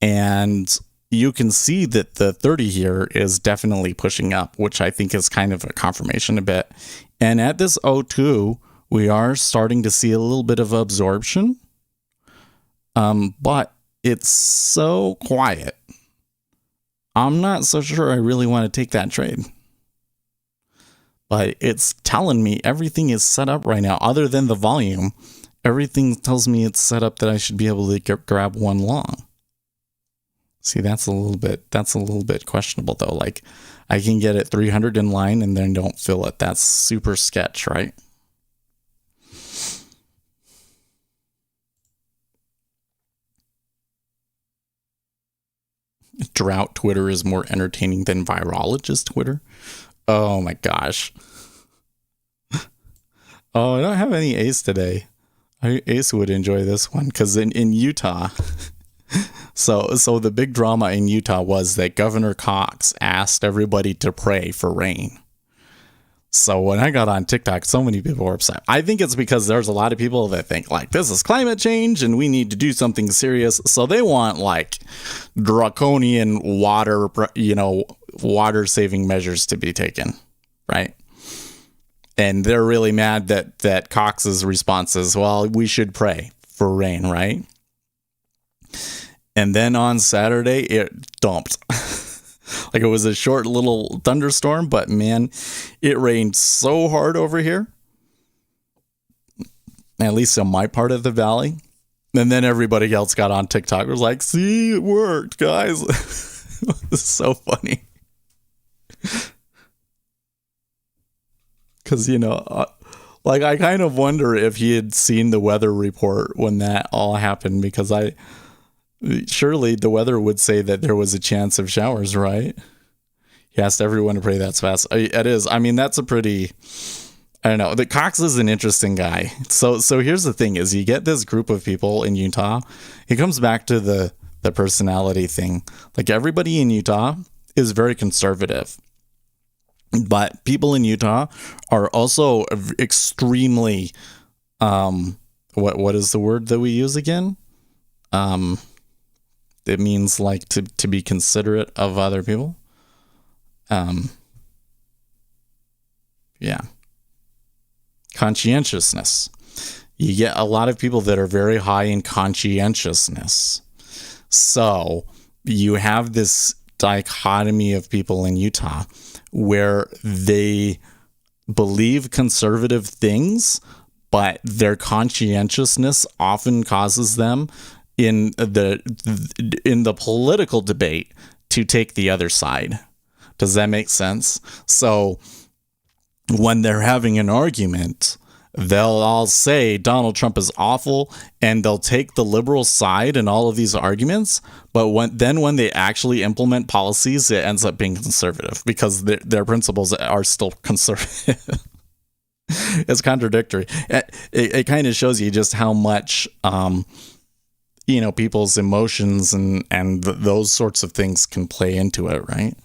And you can see that the 30 here is definitely pushing up, which I think is kind of a confirmation a bit. And at this O2, we are starting to see a little bit of absorption. But it's so quiet. I'm not so sure I really want to take that trade. But it's telling me everything is set up right now, other than the volume. Everything tells me it's set up that I should be able to grab one long. See, that's a little bit questionable though. Like, I can get at 300 in line and then don't fill it. That's super sketch, right? Drought Twitter is more entertaining than virologist Twitter. Oh my gosh. Oh, I don't have any Ace today. Ace would enjoy this one because in Utah. So the big drama in Utah was that Governor Cox asked everybody to pray for rain. So when I got on TikTok, so many people were upset. I think it's because there's a lot of people that think like this is climate change and we need to do something serious. So they want like draconian water saving measures to be taken, right? And they're really mad that Cox's response is, well, we should pray for rain, right? And then on Saturday, it dumped. Like it was a short little thunderstorm, but man, it rained so hard over here. At least in my part of the valley. And then everybody else got on TikTok. Was like, see, it worked, guys. It's so funny. Because, like I kind of wonder if he had seen the weather report when that all happened, because surely the weather would say that there was a chance of showers, right? He asked everyone to pray that's fast. It is. I mean, that's a pretty, I don't know. The Cox is an interesting guy. So here's the thing is you get this group of people in Utah. It comes back to the personality thing. Like everybody in Utah is very conservative. But people in Utah are also extremely, what is the word that we use again? It means like to be considerate of other people. Yeah. Conscientiousness. You get a lot of people that are very high in conscientiousness. So you have this dichotomy of people in Utah where they believe conservative things, but their conscientiousness often causes them in the political debate to take the other side. Does that make sense? So when they're having an argument, they'll all say Donald Trump is awful, and they'll take the liberal side in all of these arguments. But when they actually implement policies, it ends up being conservative because their principles are still conservative. It's contradictory. It kind of shows you just how much, people's emotions and those sorts of things can play into it, right?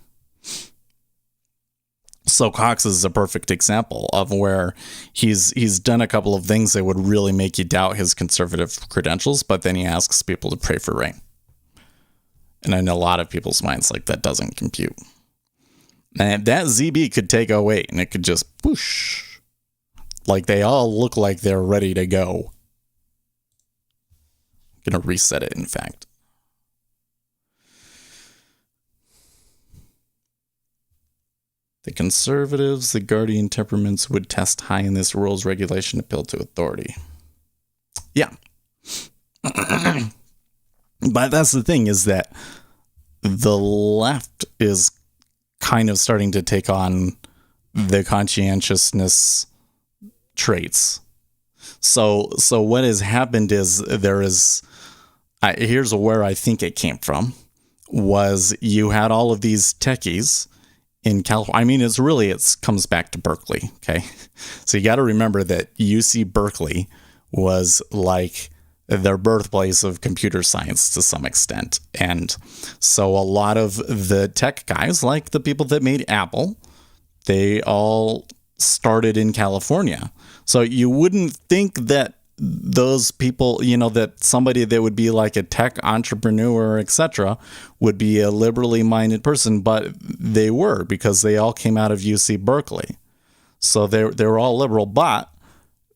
So Cox is a perfect example of where he's done a couple of things that would really make you doubt his conservative credentials, but then he asks people to pray for rain. And in a lot of people's minds, like, that doesn't compute. And that ZB could take 08 and it could just whoosh. Like they all look like they're ready to go. I'm going to reset it, in fact. The conservatives, the guardian temperaments would test high in this rules regulation appeal to authority. Yeah. But that's the thing, is that the left is kind of starting to take on the conscientiousness traits. So what has happened is here's where I think it came from, was you had all of these techies in California. I mean, it comes back to Berkeley. Okay. So you got to remember that UC Berkeley was like their birthplace of computer science to some extent. And so a lot of the tech guys, like the people that made Apple, they all started in California. So you wouldn't think that those people, that somebody that would be like a tech entrepreneur, etc., would be a liberally minded person, but they were, because they all came out of UC Berkeley. So they were all liberal, but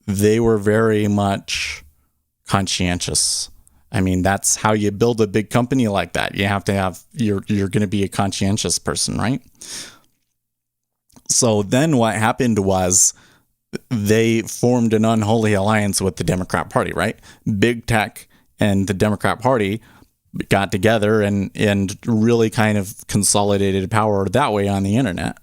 they were very much conscientious. I mean, that's how you build a big company like that. You have to have, you're going to be a conscientious person, right? So then what happened was they formed an unholy alliance with the Democrat Party, right? Big tech and the Democrat Party got together and really kind of consolidated power that way on the internet.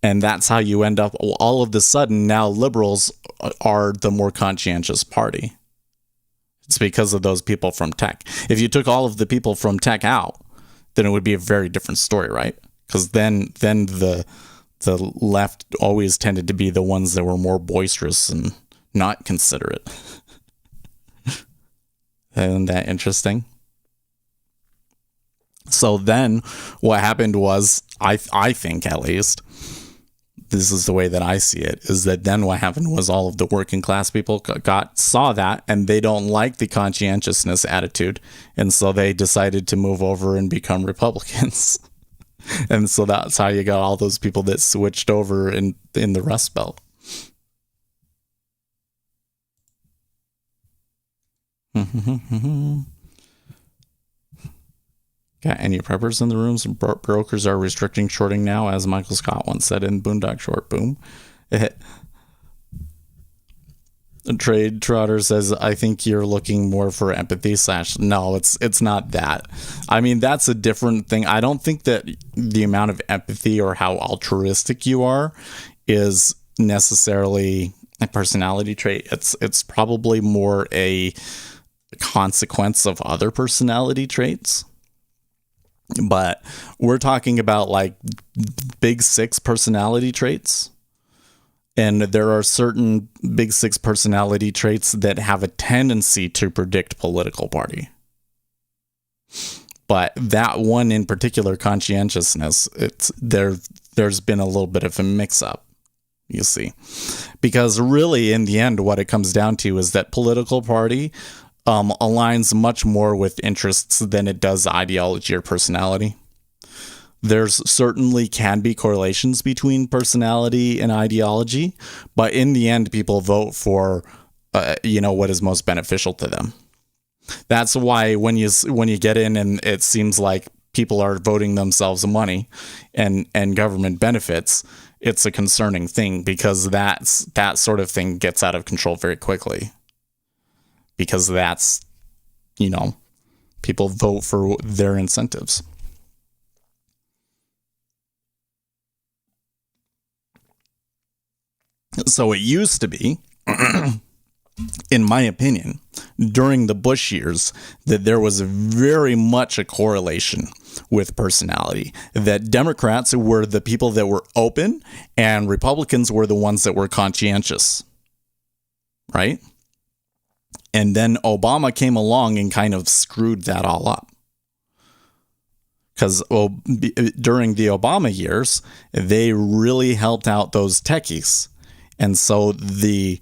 And that's how you end up, all of a sudden, now liberals are the more conscientious party. It's because of those people from tech. If you took all of the people from tech out, then it would be a very different story, right? Because then the left always tended to be the ones that were more boisterous and not considerate. Isn't that interesting? So then what happened was, I think at least, this is the way that I see it, is that then what happened was all of the working class people saw that, and they don't like the conscientiousness attitude. And so they decided to move over and become Republicans. And so that's how you got all those people that switched over in the Rust Belt. Got any preppers in the rooms? Brokers are restricting shorting now, as Michael Scott once said in Boondock Short. Boom. Trade Trotter says, I think you're looking more for empathy / no, it's not that. I mean, that's a different thing. I don't think that the amount of empathy or how altruistic you are is necessarily a personality trait. It's probably more a consequence of other personality traits. But we're talking about like big 6 personality traits. And there are certain big 6 personality traits that have a tendency to predict political party. But that one in particular, conscientiousness, there's been a little bit of a mix-up, you see. Because really, in the end, what it comes down to is that political party aligns much more with interests than it does ideology or personality. There's certainly can be correlations between personality and ideology, but in the end, people vote for, what is most beneficial to them. That's why when you get in and it seems like people are voting themselves money and government benefits, it's a concerning thing, because that sort of thing gets out of control very quickly. Because that's, people vote for their incentives. So it used to be, in my opinion, during the Bush years, that there was very much a correlation with personality. That Democrats were the people that were open and Republicans were the ones that were conscientious. Right? And then Obama came along and kind of screwed that all up. Because during the Obama years, they really helped out those techies. And so the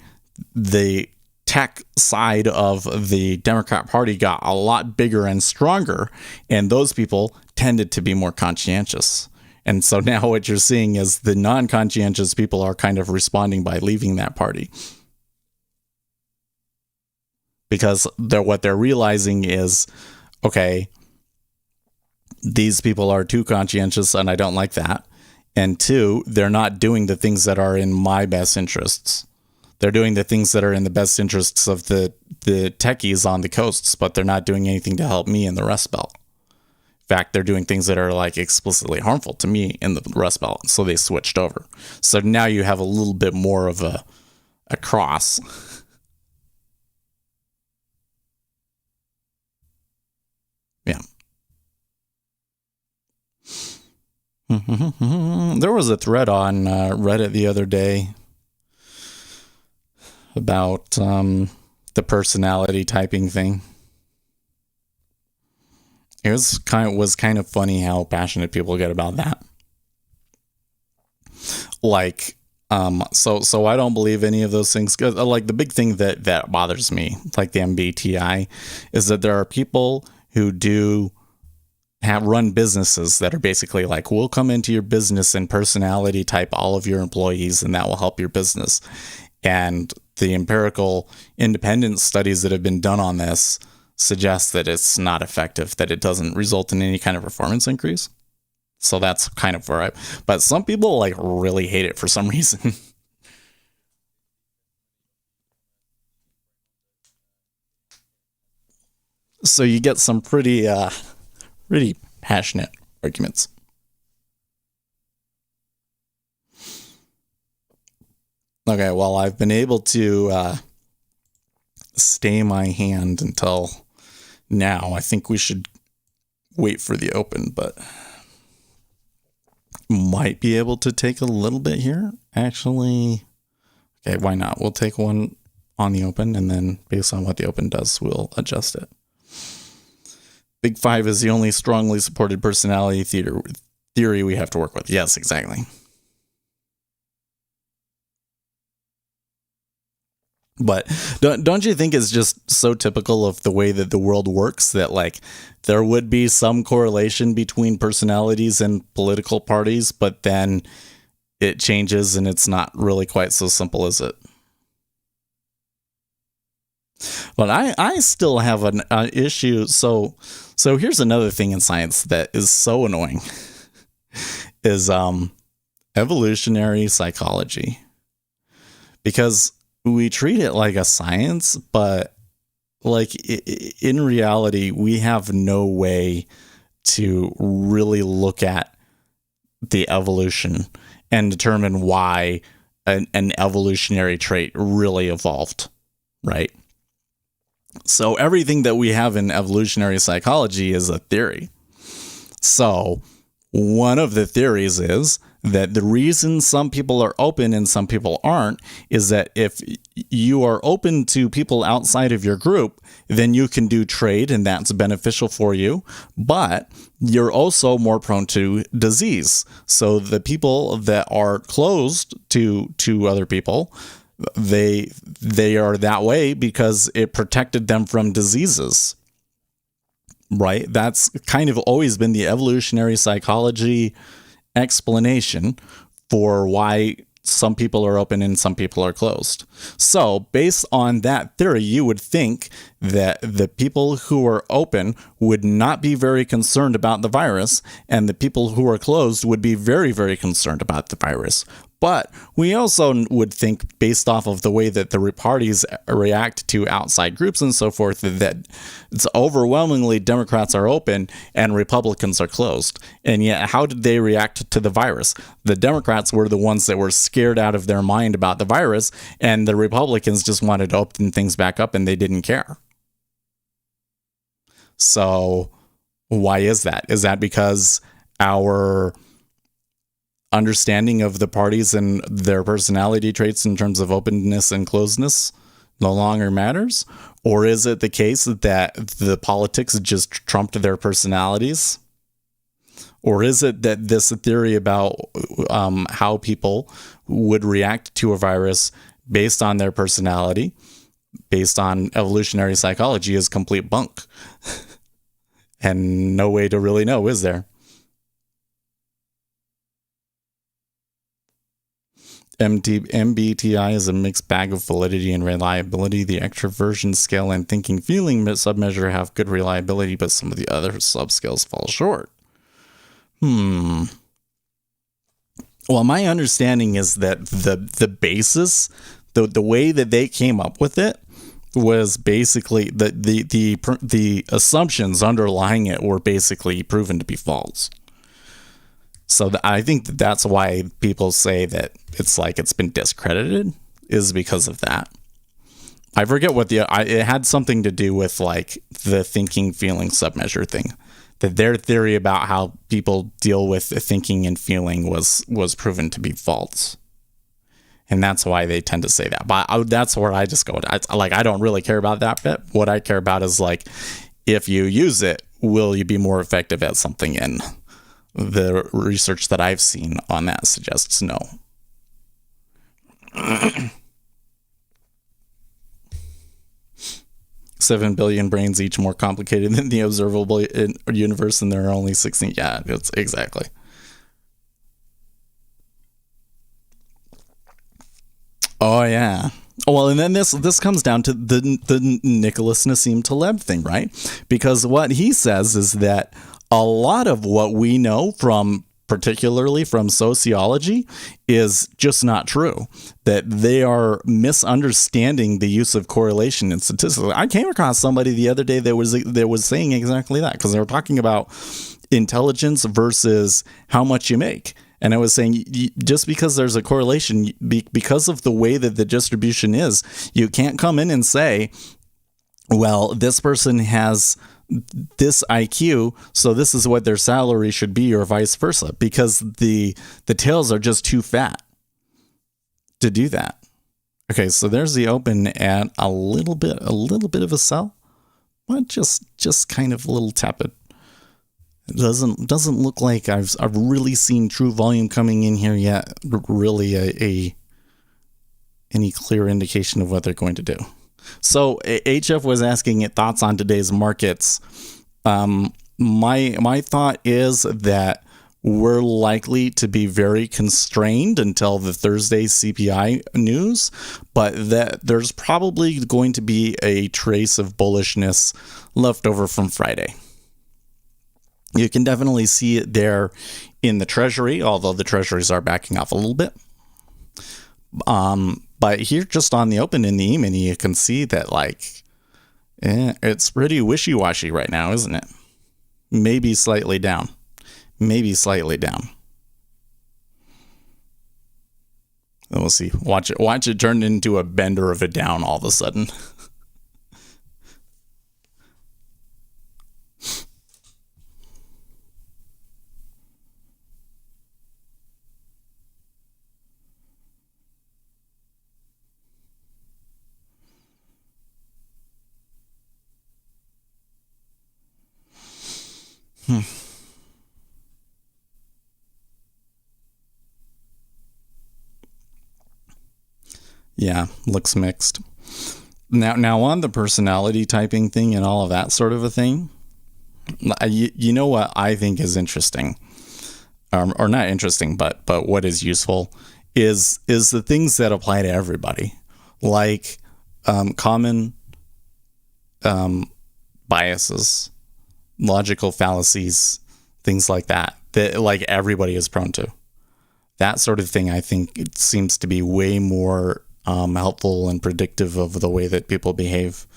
tech side of the Democrat Party got a lot bigger and stronger, and those people tended to be more conscientious. And so now what you're seeing is the non-conscientious people are kind of responding by leaving that party. Because what they're realizing is, okay, these people are too conscientious and I don't like that. And 2, they're not doing the things that are in my best interests. They're doing the things that are in the best interests of the techies on the coasts, but they're not doing anything to help me in the Rust Belt. In fact, they're doing things that are like explicitly harmful to me in the Rust Belt. So they switched over. So now you have a little bit more of a cross. Yeah. There was a thread on Reddit the other day about the personality typing thing. It was kind of funny how passionate people get about that. Like, so I don't believe any of those things. Like the big thing that bothers me, like the MBTI, is that there are people who run businesses that are basically like, we'll come into your business and personality type all of your employees and that will help your business. And the empirical independent studies that have been done on this suggest that it's not effective, that it doesn't result in any kind of performance increase. So that's kind of where but some people like really hate it for some reason. So you get some pretty passionate arguments. Okay, well, I've been able to stay my hand until now. I think we should wait for the open, but might be able to take a little bit here. Actually, okay, why not? We'll take one on the open, and then based on what the open does, we'll adjust it. Big 5 is the only strongly supported personality theory we have to work with. Yes, exactly. But don't you think it's just so typical of the way that the world works that like there would be some correlation between personalities and political parties, but then it changes and it's not really quite so simple, is it? But I still have an issue. So here's another thing in science that is so annoying is evolutionary psychology, because we treat it like a science, but like in reality, we have no way to really look at the evolution and determine why an evolutionary trait really evolved, right? So everything that we have in evolutionary psychology is a theory. So one of the theories is that the reason some people are open and some people aren't is that if you are open to people outside of your group, then you can do trade and that's beneficial for you. But you're also more prone to disease. So the people that are closed to other people, they are that way because it protected them from diseases. Right? That's kind of always been the evolutionary psychology explanation for why some people are open and some people are closed. So based on that theory, you would think that the people who are open would not be very concerned about the virus, and the people who are closed would be very, very concerned about the virus. But we also would think, based off of the way that the parties react to outside groups and so forth, that it's overwhelmingly Democrats are open and Republicans are closed. And yet, how did they react to the virus? The Democrats were the ones that were scared out of their mind about the virus, and the Republicans just wanted to open things back up and they didn't care. So why is that? Is that because our understanding of the parties and their personality traits in terms of openness and closeness no longer matters? Or is it the case that the politics just trumped their personalities? Or is it that this theory about how people would react to a virus based on their personality, based on evolutionary psychology, is complete bunk? And no way to really know, is there? MBTI is a mixed bag of validity and reliability. The extroversion scale and thinking feeling submeasure have good reliability, but some of the other subscales fall short. Well, my understanding is that the basis, the way that they came up with it, was basically the assumptions underlying it were basically proven to be false. So I think that's why people say that it's like it's been discredited, is because of that. I forget what it had something to do with like the thinking feeling submeasure thing, that their theory about how people deal with thinking and feeling was proven to be false. And that's why they tend to say that. But that's where I just go. I don't really care about that bit. What I care about is like, if you use it, will you be more effective at something? And the research that I've seen on that suggests no. 7 billion brains, each more complicated than the observable universe, and there are only 16. Yeah, it's exactly. Oh yeah. Well, and then this comes down to the Nicholas Nassim Taleb thing, right? Because what he says is that a lot of what we know particularly from sociology is just not true, that they are misunderstanding the use of correlation in statistics. I came across somebody the other day that was saying exactly that, because they were talking about intelligence versus how much you make. And I was saying, just because there's a correlation, because of the way that the distribution is, you can't come in and say, well, this person has this IQ, so this is what their salary should be, or vice versa, because the tails are just too fat to do that. Okay, so there's the open at a little bit of a sell, but just kind of a little tepid. It doesn't look like I've really seen true volume coming in here yet. Really any clear indication of what they're going to do. So HF was asking thoughts on today's markets. My thought is that we're likely to be very constrained until the Thursday CPI news, but that there's probably going to be a trace of bullishness left over from Friday. You can definitely see it there in the Treasury, although the Treasuries are backing off a little bit. But here, just on the open in the E-mini, you can see that it's pretty wishy-washy right now, isn't it? Maybe slightly down. Maybe slightly down. And we'll see. Watch it turn into a bender of a down all of a sudden. Yeah, looks mixed. Now on the personality typing thing and all of that sort of a thing, you know what I think is interesting, or not interesting, but what is useful is the things that apply to everybody, like common biases, logical fallacies, things like that like everybody is prone to. That sort of thing, I think, it seems to be way more helpful and predictive of the way that people behave.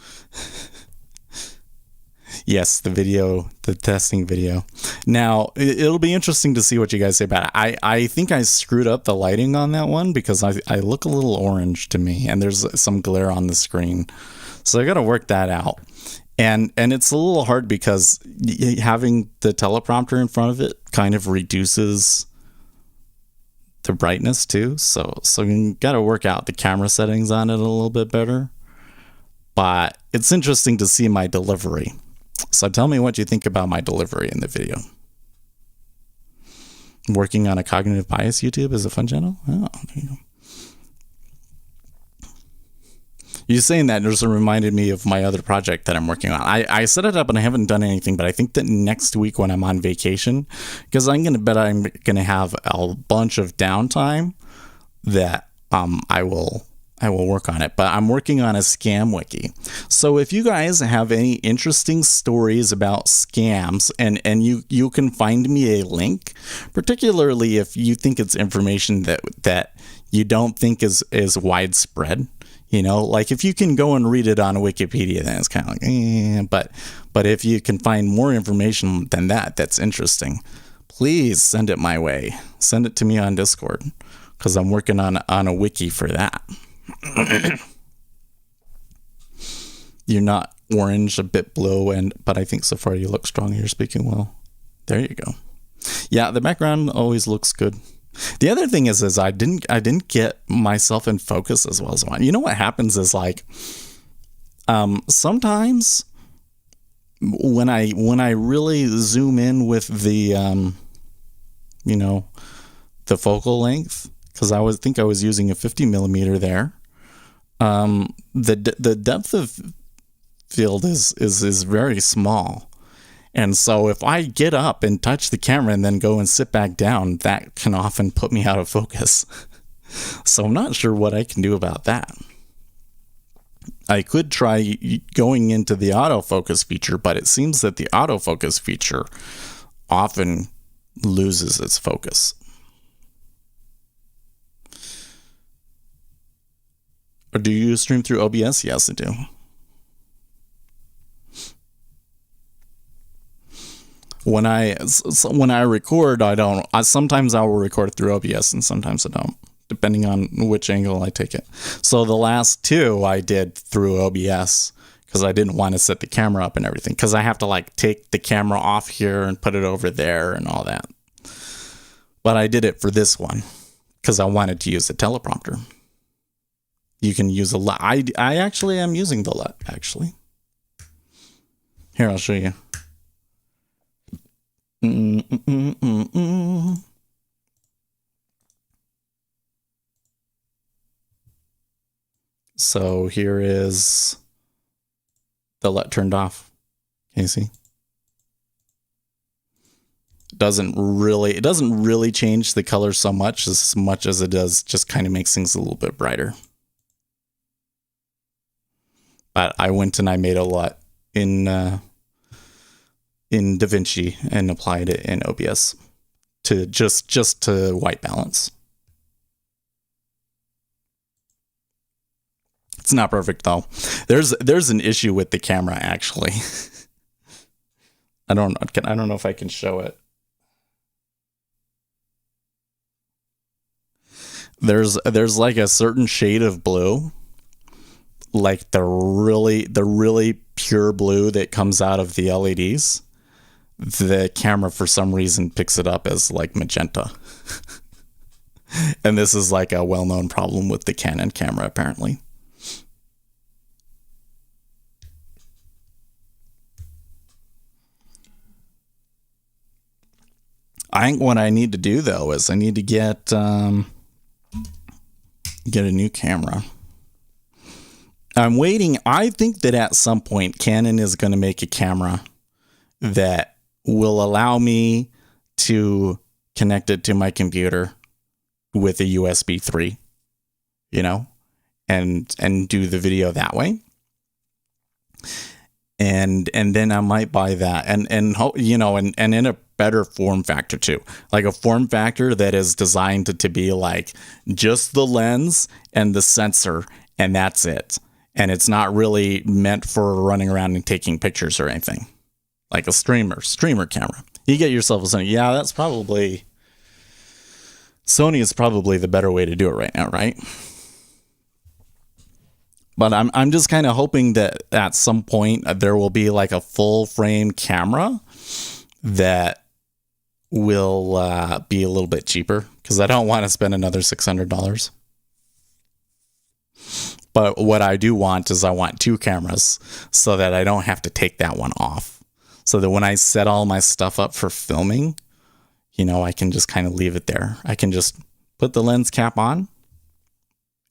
Yes, the testing video. Now, it'll be interesting to see what you guys say about it. I think I screwed up the lighting on that one because I look a little orange to me, and there's some glare on the screen. So I got to work that out. And it's a little hard because having the teleprompter in front of it kind of reduces the brightness too. So you got to work out the camera settings on it a little bit better. But it's interesting to see my delivery. So tell me what you think about my delivery in the video. Working on a cognitive bias YouTube is a fun channel? Oh, there you go. You saying that just reminded me of my other project that I'm working on. I set it up and I haven't done anything, but I think that next week when I'm on vacation, because I'm going to have a bunch of downtime, that I will work on it. But I'm working on a scam wiki. So if you guys have any interesting stories about scams, and you can find me a link, particularly if you think it's information that you don't think is widespread. You know, like if you can go and read it on Wikipedia, then it's kind of like, but if you can find more information than that, that's interesting, please send it my way. Send it to me on Discord, because I'm working on a wiki for that. You're not orange, a bit blue, but I think so far you look strong. You're speaking well. There you go. Yeah, the background always looks good. The other thing is I didn't get myself in focus as well as I want. You know what happens is sometimes when I really zoom in with the the focal length, because I think I was using a 50 millimeter there, the depth of field is very small. And so if I get up and touch the camera and then go and sit back down, that can often put me out of focus. So I'm not sure what I can do about that. I could try going into the autofocus feature, but it seems that the autofocus feature often loses its focus. Or do you stream through OBS? Yes, I do. When I record, sometimes I will record through OBS and sometimes I don't, depending on which angle I take it. So the last two I did through OBS because I didn't want to set the camera up and everything, because I have to take the camera off here and put it over there and all that. But I did it for this one because I wanted to use the teleprompter. You can use a LUT. I actually am using the LUT, actually. Here, I'll show you. So here is the LUT turned off. Can you see? doesn't really change the color so much as it does just kind of makes things a little bit brighter. But I went and I made a lot in DaVinci and applied it in OBS to just to white balance. It's not perfect though. There's an issue with the camera actually. I don't know if I can show it. There's like a certain shade of blue, like the really pure blue that comes out of the LEDs. The camera for some reason picks it up as like magenta. And this is like a well-known problem with the Canon camera apparently. I think what I need to do though is I need to get a new camera. I'm waiting. I think that at some point Canon is going to make a camera that will allow me to connect it to my computer with a USB 3, you know, and do the video that way. And then I might buy that and you know, and in a better form factor too, like a form factor that is designed to be like just the lens and the sensor and that's it. And it's not really meant for running around and taking pictures or anything, like a streamer camera. You get yourself a Sony. Yeah, that's probably, Sony is probably the better way to do it right now, right? But I'm just kind of hoping that at some point there will be like a full frame camera that will be a little bit cheaper, because I don't want to spend another $600. But what I do want is I want two cameras so that I don't have to take that one off. So that when I set all my stuff up for filming, you know, I can just kind of leave it there. I can just put the lens cap on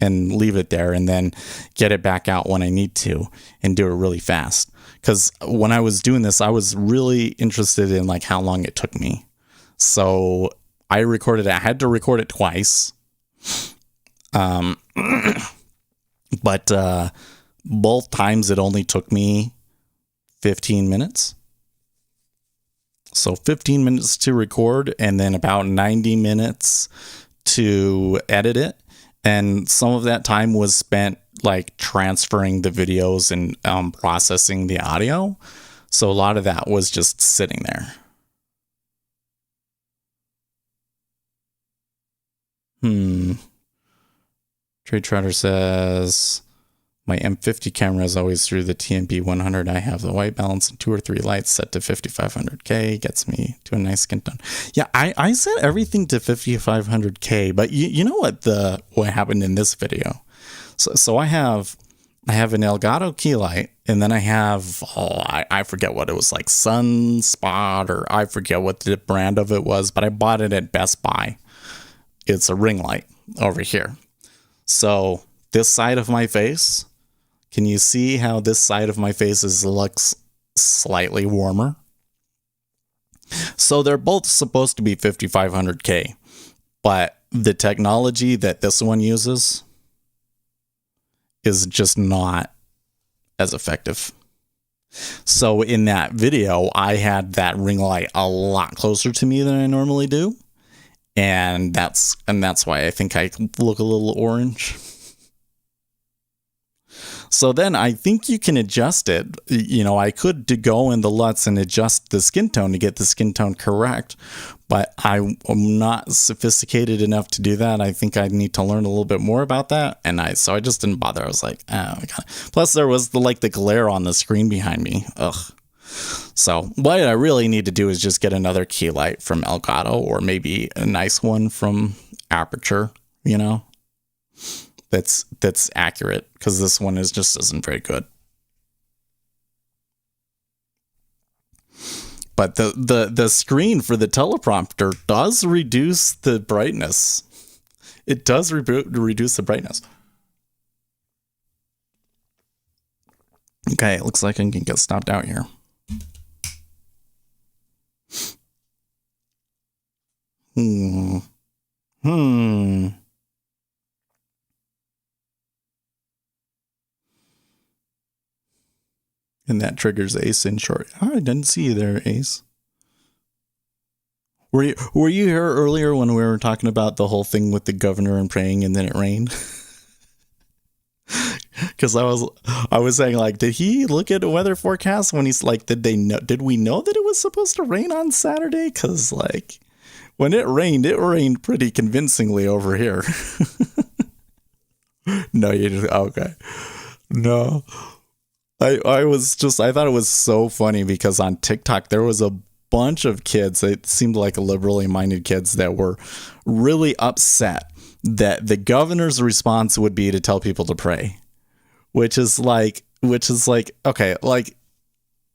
and leave it there and then get it back out when I need to and do it really fast. Because when I was doing this, I was really interested in like how long it took me. So I had to record it twice. But both times it only took me 15 minutes. So 15 minutes to record and then about 90 minutes to edit it. And some of that time was spent like transferring the videos and processing the audio. So a lot of that was just sitting there. Trade Trotter says, my M50 camera is always through the TMP 100. I have the white balance and 2 or 3 lights set to 5500K. Gets me to a nice skin tone. Yeah, I set everything to 5500K, but you know what happened in this video? So I have an Elgato key light, and then I have, I forget what it was, like Sunspot, or I forget what the brand of it was, but I bought it at Best Buy. It's a ring light over here. So this side of my face, can you see how this side of my face looks slightly warmer? So they're both supposed to be 5500K, but the technology that this one uses is just not as effective. So in that video, I had that ring light a lot closer to me than I normally do. And that's why I think I look a little orange. So then I think you can adjust it. You know, I could go in the LUTs and adjust the skin tone to get the skin tone correct, but I'm not sophisticated enough to do that. I think I need to learn a little bit more about that. And so I just didn't bother. I was like, oh my God. Plus there was the glare on the screen behind me. Ugh. So what I really need to do is just get another key light from Elgato, or maybe a nice one from Aperture, you know, that's accurate, because this one isn't very good. But the screen for the teleprompter does reduce the brightness. It does reduce the brightness. Okay, it looks like I can get stopped out here. Hmm. Hmm. And that triggers Ace in short. Oh, I didn't see you there, Ace. Were you here earlier when we were talking about the whole thing with the governor and praying and then it rained? Because I was saying, like, did he look at a weather forecast when he's like, did we know that it was supposed to rain on Saturday? Because like when it rained pretty convincingly over here. No, you just okay. No, I thought it was so funny because on TikTok there was a bunch of kids. It seemed like liberally minded kids that were really upset that the governor's response would be to tell people to pray, which is like okay, like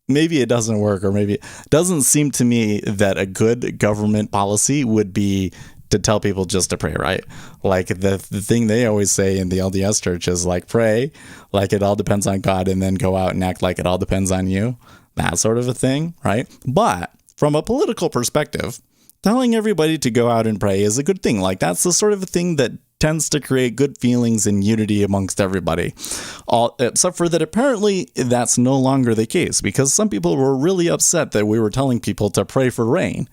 maybe it doesn't work, or maybe it doesn't seem to me that a good government policy would be to tell people just to pray, right? Like the thing they always say in the LDS church is like pray like it all depends on God and then go out and act like it all depends on you. That sort of a thing, right? But from a political perspective, telling everybody to go out and pray is a good thing. Like that's the sort of a thing that tends to create good feelings and unity amongst everybody. All except for that apparently that's no longer the case because some people were really upset that we were telling people to pray for rain.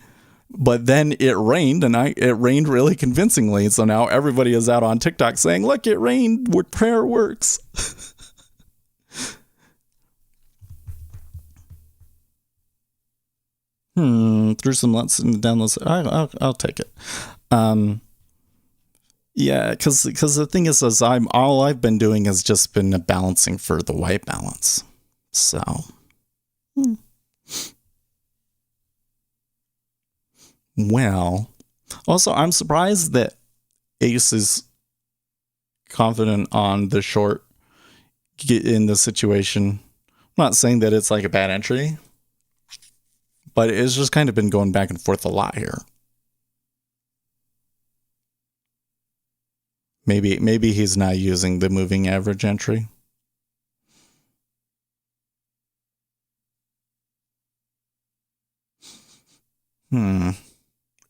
But then it rained, and it rained really convincingly. So now everybody is out on TikTok saying, "Look, it rained. Prayer works." Through some lots and downloads. I'll take it. Um, yeah, because the thing is all I've been doing has just been balancing for the white balance. So, hmm. Well, also I'm surprised that Ace is confident on the short in the situation. I'm not saying that it's like a bad entry, but it's just kind of been going back and forth a lot here. Maybe he's not using the moving average entry.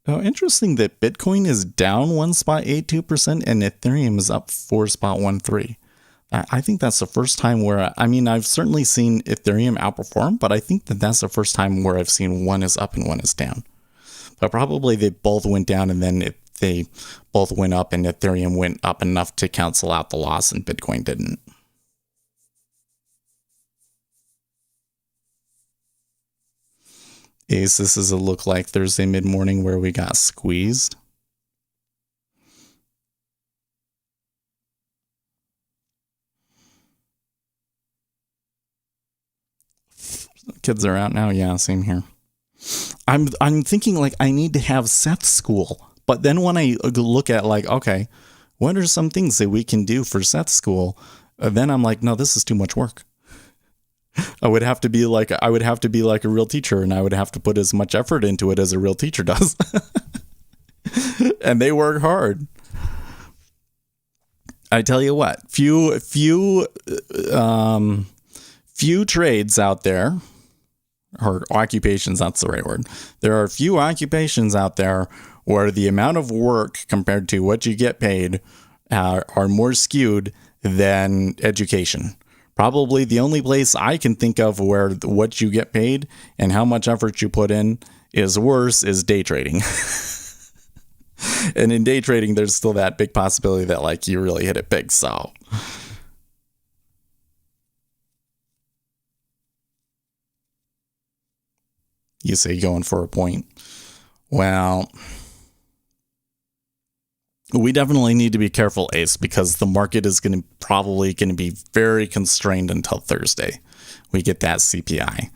Oh, interesting that Bitcoin is down 1.82% and Ethereum is up 4.13. I think that's the first time where, I mean, I've certainly seen Ethereum outperform, but I think that that's the first time where I've seen one is up and one is down. But probably they both went down and then they both went up and Ethereum went up enough to cancel out the loss and Bitcoin didn't. Ace, this is a look like Thursday mid-morning where we got squeezed. Kids are out now. Yeah, same here. I'm thinking like I need to have Seth school, but then when I look at like, okay, what are some things that we can do for Seth school? Then I'm like, no, this is too much work. I would have to be like a real teacher, and I would have to put as much effort into it as a real teacher does. And they work hard. I tell you what, few trades out there, or occupations, that's the right word. There are a few occupations out there where the amount of work compared to what you get paid are more skewed than education. Probably the only place I can think of where what you get paid and how much effort you put in is worse is day trading. And in day trading, there's still that big possibility that like you really hit it big. So you say going for a point. Well, we definitely need to be careful, Ace, because the market is probably going to be very constrained until Thursday. We get that CPI.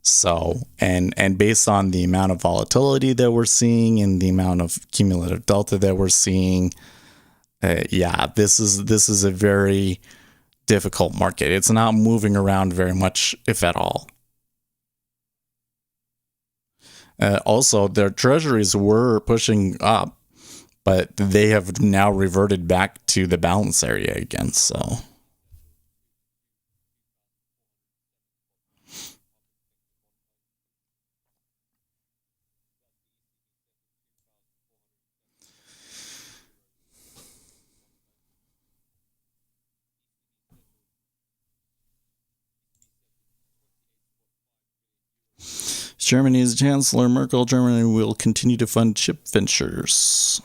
So, and based on the amount of volatility that we're seeing and the amount of cumulative delta that we're seeing, this is a very difficult market. It's not moving around very much, if at all. Also, their treasuries were pushing up, but they have now reverted back to the balance area again. So, Germany's Chancellor Merkel, Germany will continue to fund chip ventures.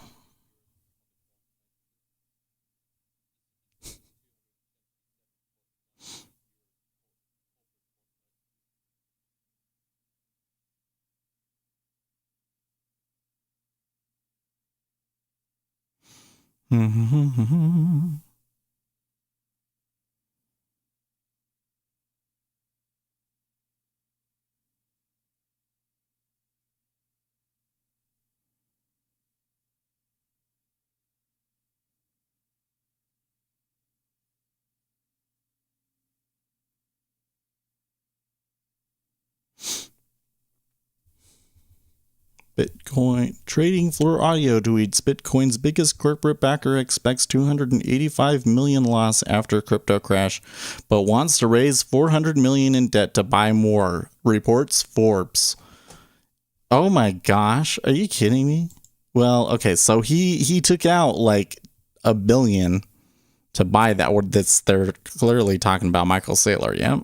Bitcoin trading floor audio tweets. Bitcoin's biggest corporate backer expects 285 million loss after crypto crash, but wants to raise 400 million in debt to buy more. Reports Forbes. Oh my gosh, are you kidding me? Well, okay, so he took out like $1 billion to buy that. They're clearly talking about Michael Saylor, yeah.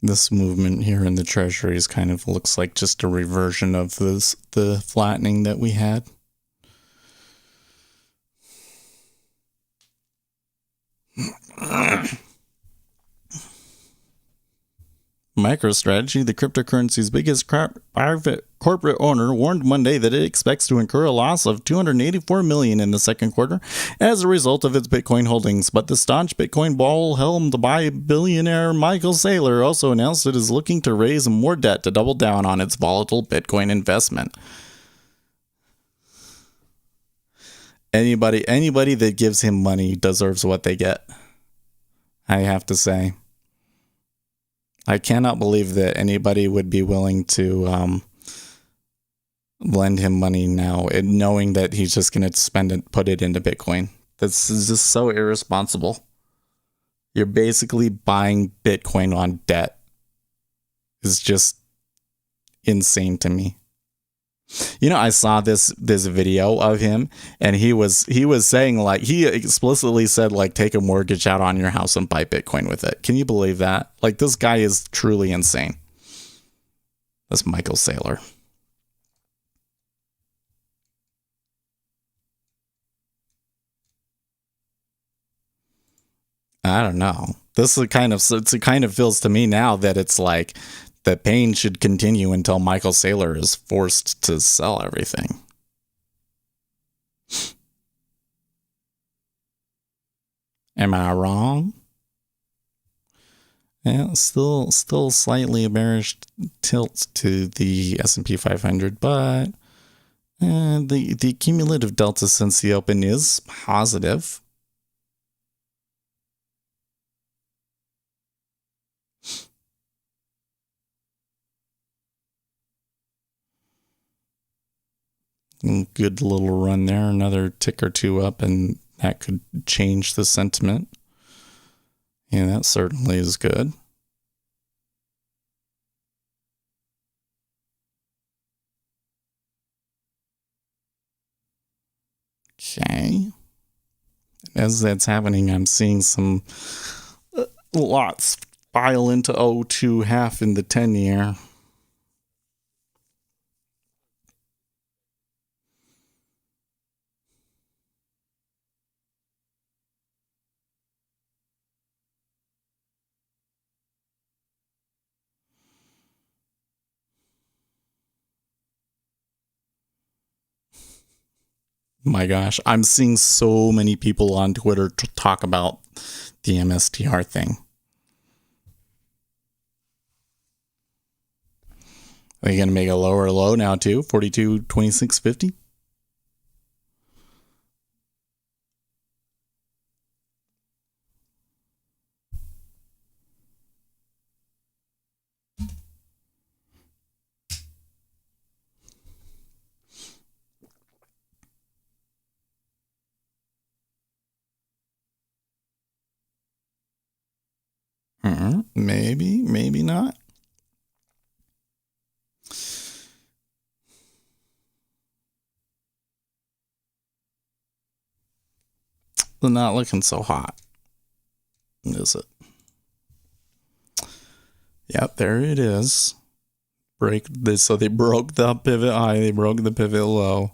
This movement here in the treasuries kind of looks like just a reversion of the flattening that we had. MicroStrategy, the cryptocurrency's biggest private corporate owner, warned Monday that it expects to incur a loss of $284 million in the second quarter as a result of its Bitcoin holdings. But the staunch Bitcoin bull helmed by billionaire Michael Saylor also announced it is looking to raise more debt to double down on its volatile Bitcoin investment. Anybody that gives him money deserves what they get, I have to say. I cannot believe that anybody would be willing to lend him money now, and knowing that he's just going to spend it, put it into Bitcoin. This is just so irresponsible. You're basically buying Bitcoin on debt. It's just insane to me. You know, I saw this video of him, and he was saying, like, he explicitly said, like, take a mortgage out on your house and buy Bitcoin with it. Can you believe that? Like, this guy is truly insane. That's Michael Saylor. I don't know. It kind of feels to me now that it's like the pain should continue until Michael Saylor is forced to sell everything. Am I wrong? Yeah, still slightly bearish tilt to the S&P 500, but the cumulative delta since the open is positive. Good little run there, another tick or two up, and that could change the sentiment. Yeah, that certainly is good. Okay. As that's happening, I'm seeing some lots file into 0.2 half in the 10-year. My gosh, I'm seeing so many people on Twitter talk about the MSTR thing. Are you going to make a lower low now too? 42.2650? Maybe, maybe not. They're not looking so hot, is it? Yep, there it is. Break this. So they broke the pivot high, they broke the pivot low.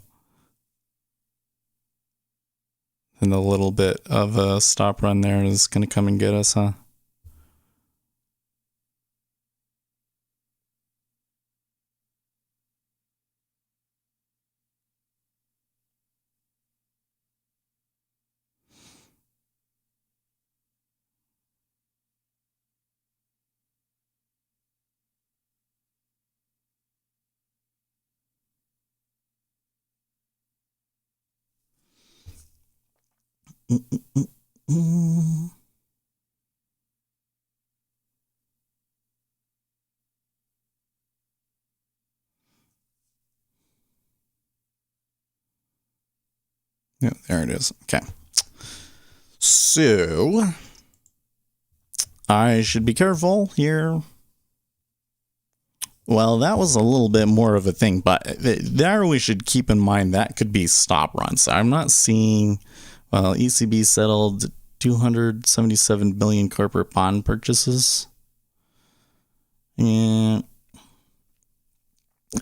And a little bit of a stop run there is going to come and get us, huh? Yeah, there it is. Okay. So I should be careful here. Well, that was a little bit more of a thing, but there we should keep in mind that could be stop runs. I'm not seeing, well, ECB settled 277 billion corporate bond purchases. And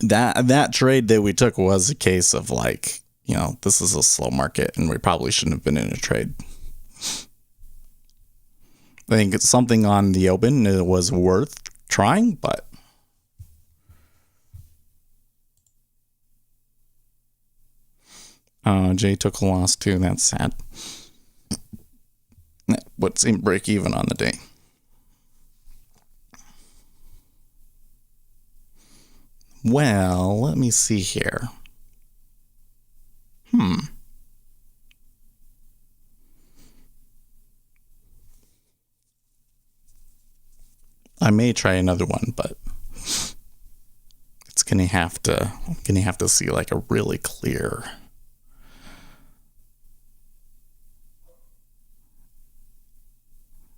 that trade that we took was a case of like, you know, this is a slow market and we probably shouldn't have been in a trade. I think it's something on the open. It was worth trying, but Jay took a loss too. That's sad. What seemed break even on the day. Well, let me see here. I may try another one, but it's gonna have to see like a really clear.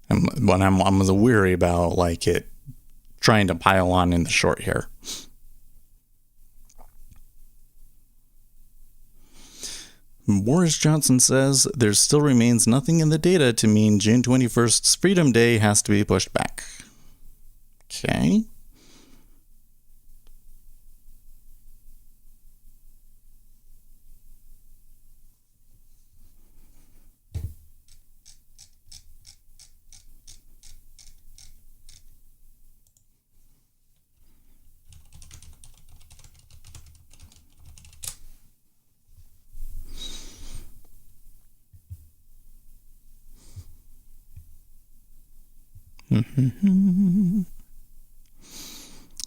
But I'm weary about like it trying to pile on in the short here. Boris Johnson says there still remains nothing in the data to mean June 21st's Freedom Day has to be pushed back. Okay.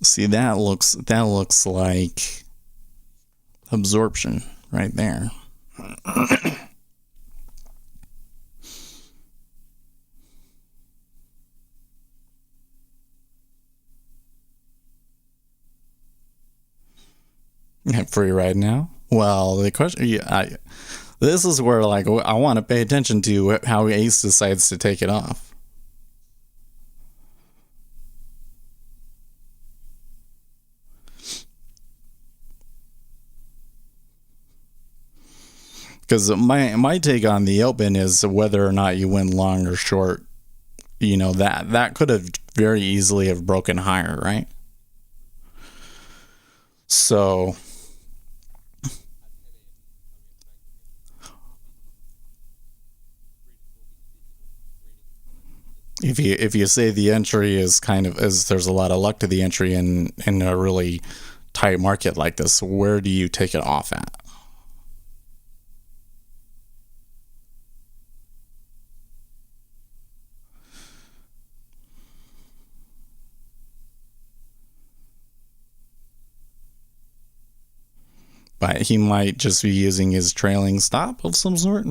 See, that looks like absorption right there. Free ride now? Well, the question, this is where like I want to pay attention to how Ace decides to take it off. Because my take on the open is whether or not you win long or short, you know, that could have very easily have broken higher, right? So if you say the entry is kind of there's a lot of luck to the entry in a really tight market like this, where do you take it off at? But he might just be using his trailing stop of some sort.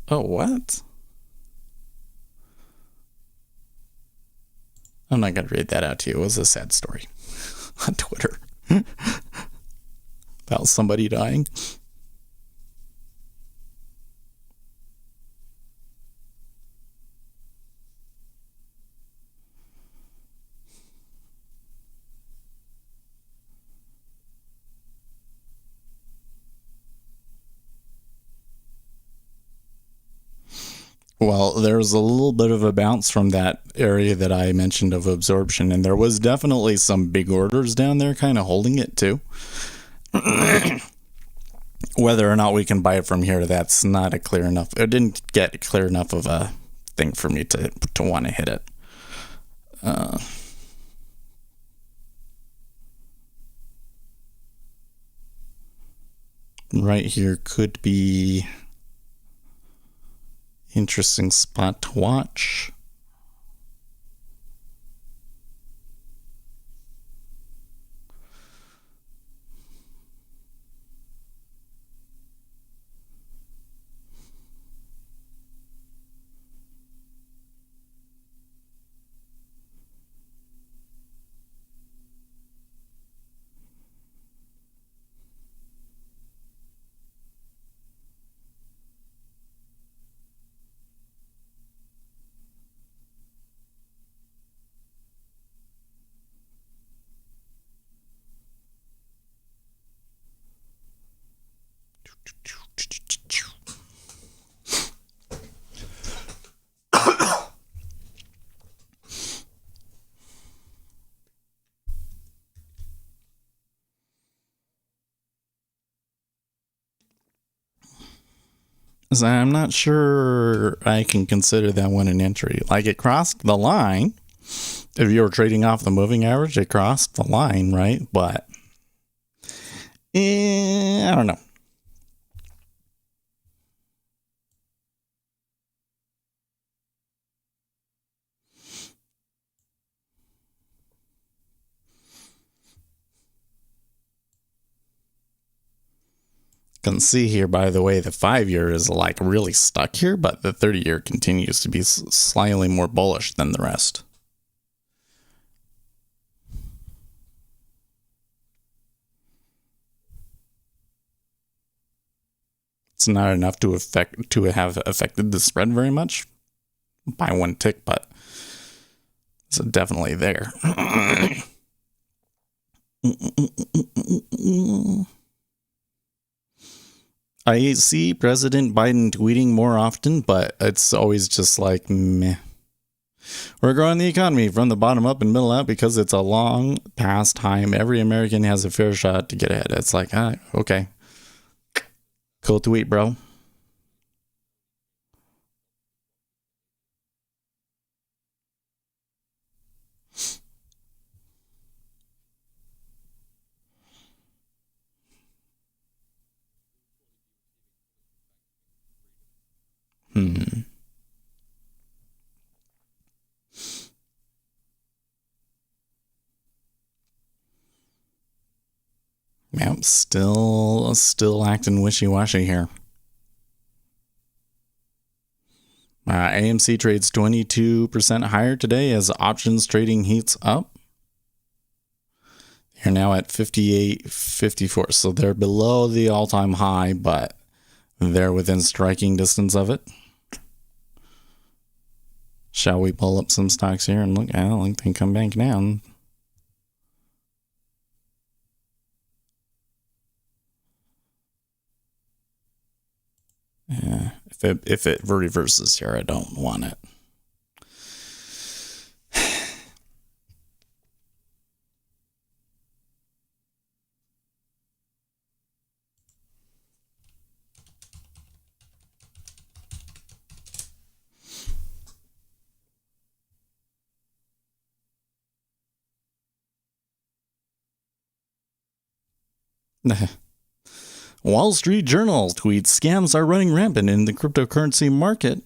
Oh, what? I'm not going to read that out to you. It was a sad story on Twitter about somebody dying. Well, there's a little bit of a bounce from that area that I mentioned of absorption, and there was definitely some big orders down there kind of holding it too. Whether or not we can buy it from here, that's not a clear enough. It didn't get clear enough of a thing for me to want to hit it. Right here could be interesting spot to watch. So I'm not sure I can consider that one an entry. Like, it crossed the line. If you were trading off the moving average, it crossed the line, right? But I don't know. Can see here, by the way, the 5-year is like really stuck here, but the 30-year continues to be slightly more bullish than the rest. It's not enough to have affected the spread very much by one tick, but it's definitely there. I see President Biden tweeting more often, but it's always just like, meh. We're growing the economy from the bottom up and middle out because it's a long past time. Every American has a fair shot to get ahead. It's like, okay. Cool tweet, bro. Yep, still acting wishy-washy here. AMC trades 22% higher today as options trading heats up. They're now at 58.54, so they're below the all-time high, but they're within striking distance of it. Shall we pull up some stocks here and look? I don't think they come back down. Yeah, if it reverses here, I don't want it. Wall Street Journal tweets scams are running rampant in the cryptocurrency market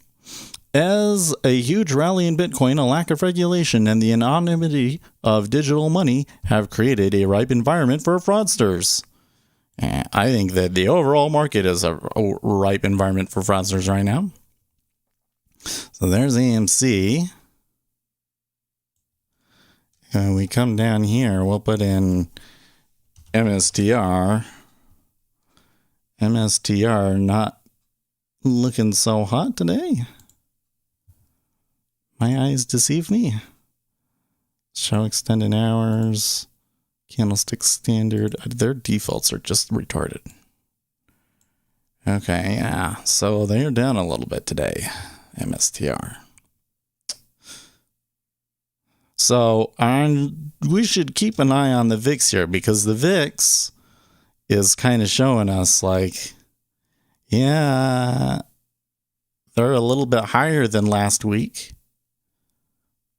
as a huge rally in Bitcoin, a lack of regulation, and the anonymity of digital money have created a ripe environment for fraudsters. I think that the overall market is a ripe environment for fraudsters right now. So there's AMC. And we come down here, we'll put in MSTR. MSTR not looking so hot today. My eyes deceive me. Show extended hours. Candlestick standard. Their defaults are just retarded. Okay, yeah. So they're down a little bit today. MSTR. So we should keep an eye on the VIX here because the VIX is kind of showing us like, yeah, they're a little bit higher than last week,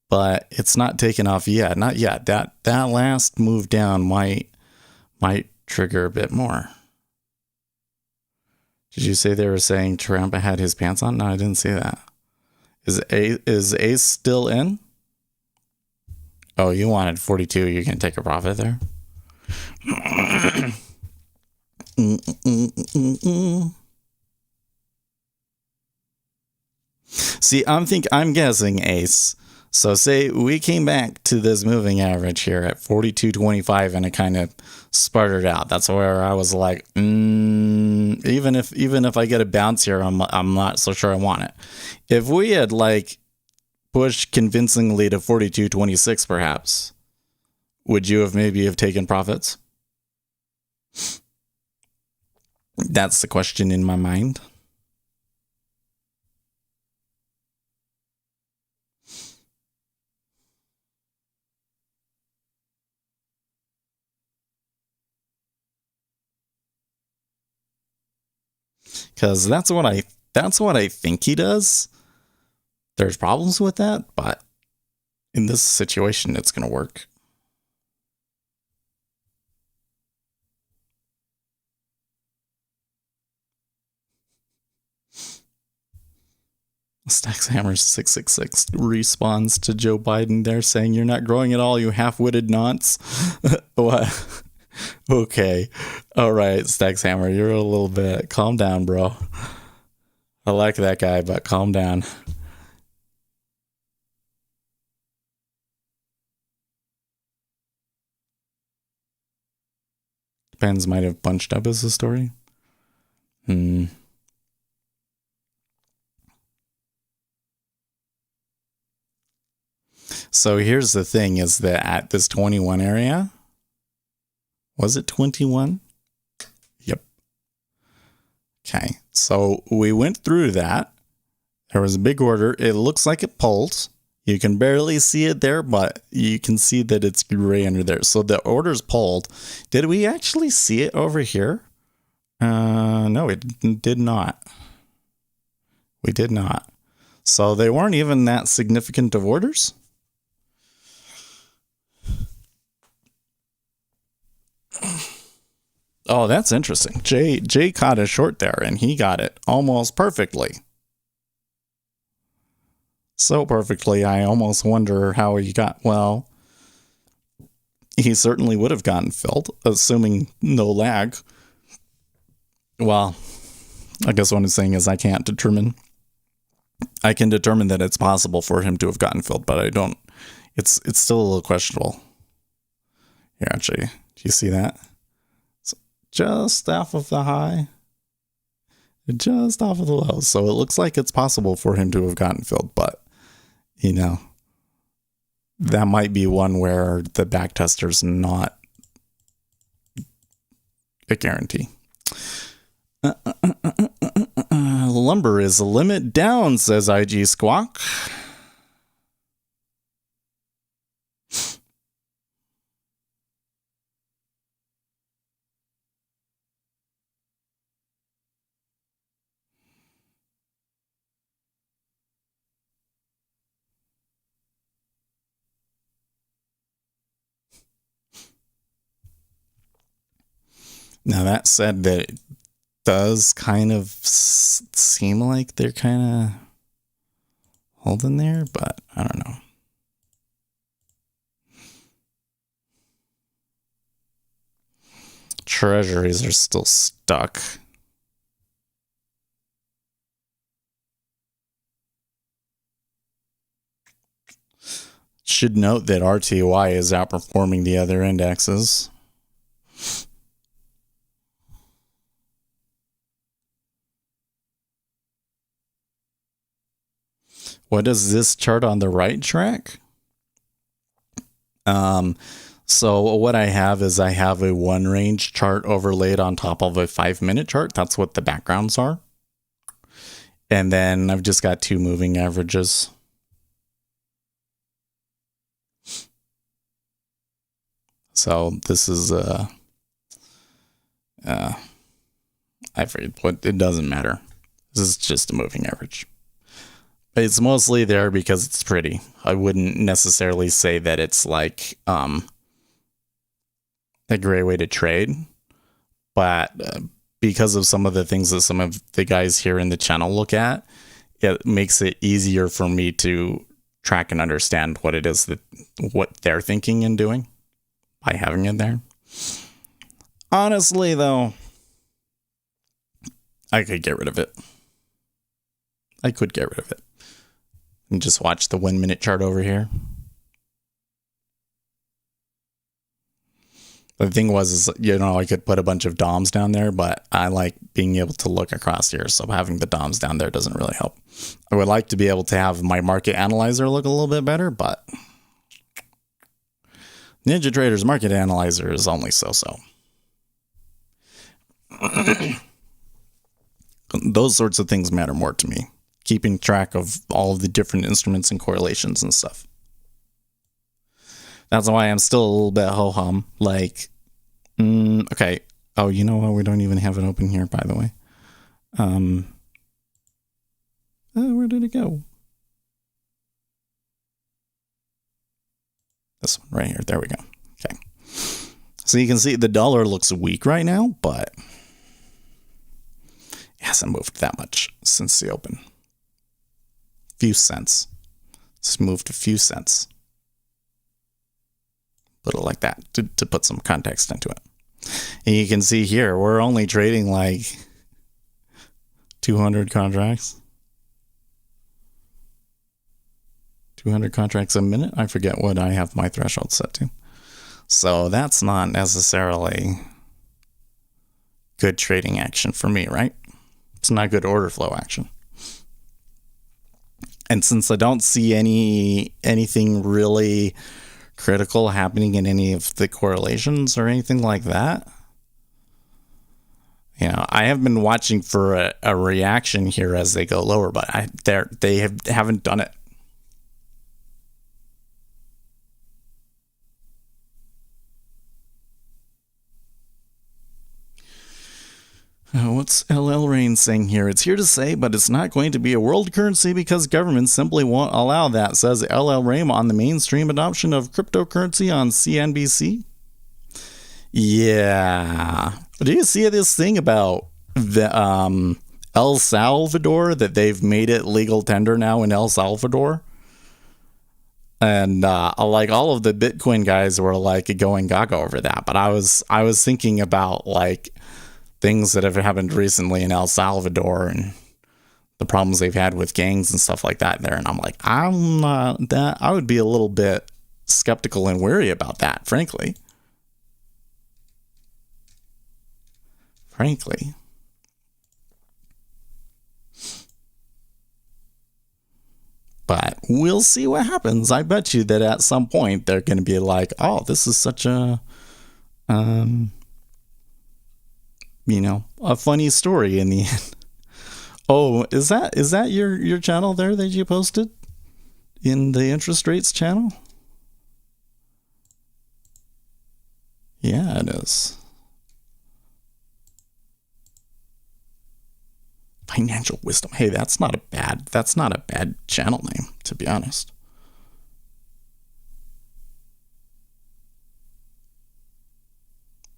but it's not taken off yet. Not yet. That last move down might trigger a bit more. Did you say they were saying Trump had his pants on? No, I didn't see that. Is Ace still in? Oh, you wanted 42. You can take a profit there. See, I'm guessing Ace. So say we came back to this moving average here at 42.25 and it kind of sputtered out. That's where I was like, even if I get a bounce here, I'm not so sure I want it. If we had like pushed convincingly to 42.26 perhaps, would you have maybe taken profits? That's the question in my mind. Because that's what I think he does. There's problems with that, but in this situation, it's going to work. Stacks Hammers 666 responds to Joe Biden there saying, "You're not growing at all, you half-witted nonce." What? Okay. All right, Stacks Hammer, you're a little bit. Calm down, bro. I like that guy, but calm down. Pens might have bunched up as a story. So here's the thing is that at this 21 area, was it 21? Yep. Okay, so we went through that. There was a big order. It looks like it pulled. You can barely see it there, but you can see that it's gray under there. So the order's pulled. Did we actually see it over here? No, it did not. We did not. So they weren't even that significant of orders. Oh, that's interesting. Jay caught a short there, and he got it almost perfectly. So perfectly, I almost wonder how he got. Well, he certainly would have gotten filled, assuming no lag. Well, I guess what I'm saying is I can determine that it's possible for him to have gotten filled, but I don't. It's still a little questionable. Here, actually, do you see that? It's just off of the high, just off of the low. So it looks like it's possible for him to have gotten filled, but you know, that might be one where the backtester's not a guarantee. Lumber is a limit down, says IG Squawk. Now that said, that it does kind of seem like they're kind of holding there, but I don't know. Treasuries are still stuck. Should note that RTY is outperforming the other indexes. What does this chart on the right track? So what I have is I have a one range chart overlaid on top of a 5-minute chart. That's what the backgrounds are. And then I've just got 2 moving averages. So this is I forget what, it doesn't matter. This is just a moving average. It's mostly there because it's pretty. I wouldn't necessarily say that it's like a great way to trade, but because of some of the things that some of the guys here in the channel look at, it makes it easier for me to track and understand what it is that what they're thinking and doing by having it there. Honestly, though, I could get rid of it. I could get rid of it. And just watch the 1-minute chart over here. The thing was, I could put a bunch of DOMs down there, but I like being able to look across here. So having the DOMs down there doesn't really help. I would like to be able to have my market analyzer look a little bit better, but Ninja Trader's market analyzer is only so-so. Those sorts of things matter more to me. Keeping track of all of the different instruments and correlations and stuff. That's why I'm still a little bit ho-hum. Like, okay. Oh, you know what? We don't even have it open here, by the way. Where did it go? This one right here. There we go. Okay. So you can see the dollar looks weak right now, but it hasn't moved that much since the open. Few cents. It's moved a few cents. Put it like that to put some context into it. And you can see here, we're only trading like 200 contracts. 200 contracts a minute. I forget what I have my threshold set to. So that's not necessarily good trading action for me, right? It's not good order flow action. And since I don't see anything really critical happening in any of the correlations or anything like that, I have been watching for a reaction here as they go lower, but they haven't done it. What's LL Rain saying here? It's here to say, but it's not going to be a world currency because governments simply won't allow that, says LL Rain on the mainstream adoption of cryptocurrency on CNBC. Yeah. Do you see this thing about the El Salvador, that they've made it legal tender now in El Salvador? And like all of the Bitcoin guys were like going gaga over that. But I was thinking about like things that have happened recently in El Salvador and the problems they've had with gangs and stuff like that there. And I'm like, I would be a little bit skeptical and wary about that, frankly. But we'll see what happens. I bet you that at some point they're going to be like, oh, this is such a a funny story in the end. Oh, is that your channel there that you posted in the interest rates channel? Yeah, it is. Financial wisdom. Hey, that's not a bad channel name, to be honest.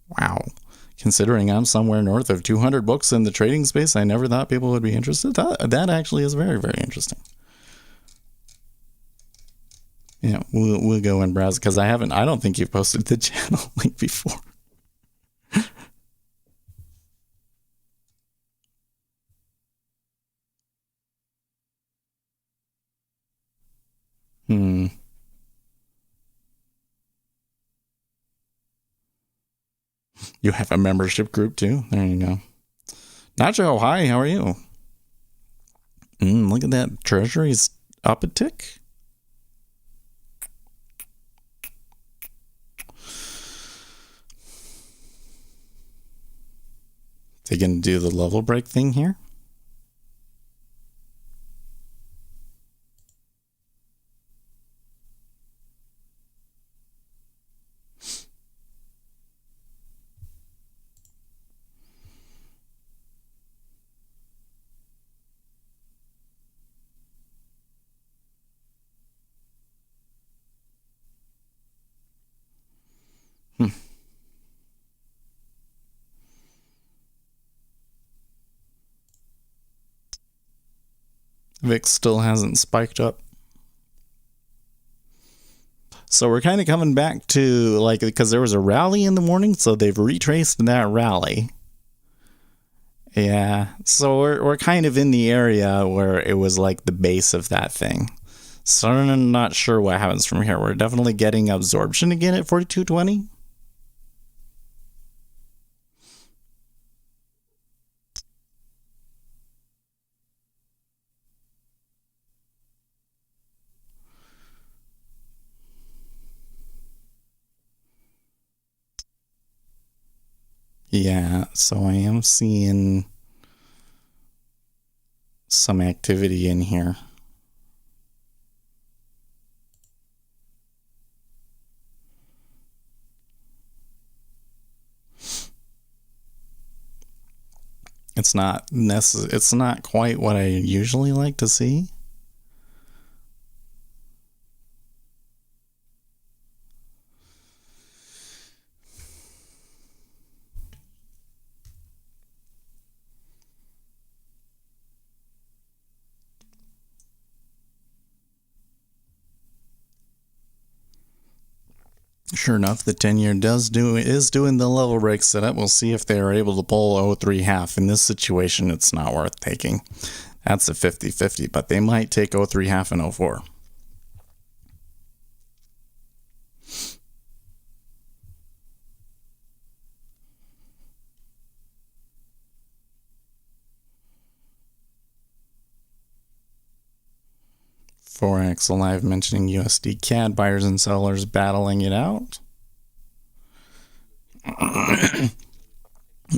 Wow. Considering I'm somewhere north of 200 books in the trading space, I never thought people would be interested. That actually is very, very interesting. Yeah, we'll go and browse because I don't think you've posted the channel link before. You have a membership group too. There you go. Nacho, hi, how are you? Look at that. Treasury's up a tick. They gonna do the level break thing here? VIX still hasn't spiked up. So we're kind of coming back to, like, because there was a rally in the morning, so they've retraced that rally. Yeah, so we're kind of in the area where it was like the base of that thing. So I'm not sure what happens from here. We're definitely getting absorption again at 42.20. Yeah, so I am seeing some activity in here. It's not it's not quite what I usually like to see. Sure enough, the 10-year is doing the level break setup. We'll see if they are able to pull 03 half. In this situation, it's not worth taking. That's a 50-50, but they might take 03 half and 04. Forex Alive mentioning USD CAD buyers and sellers battling it out.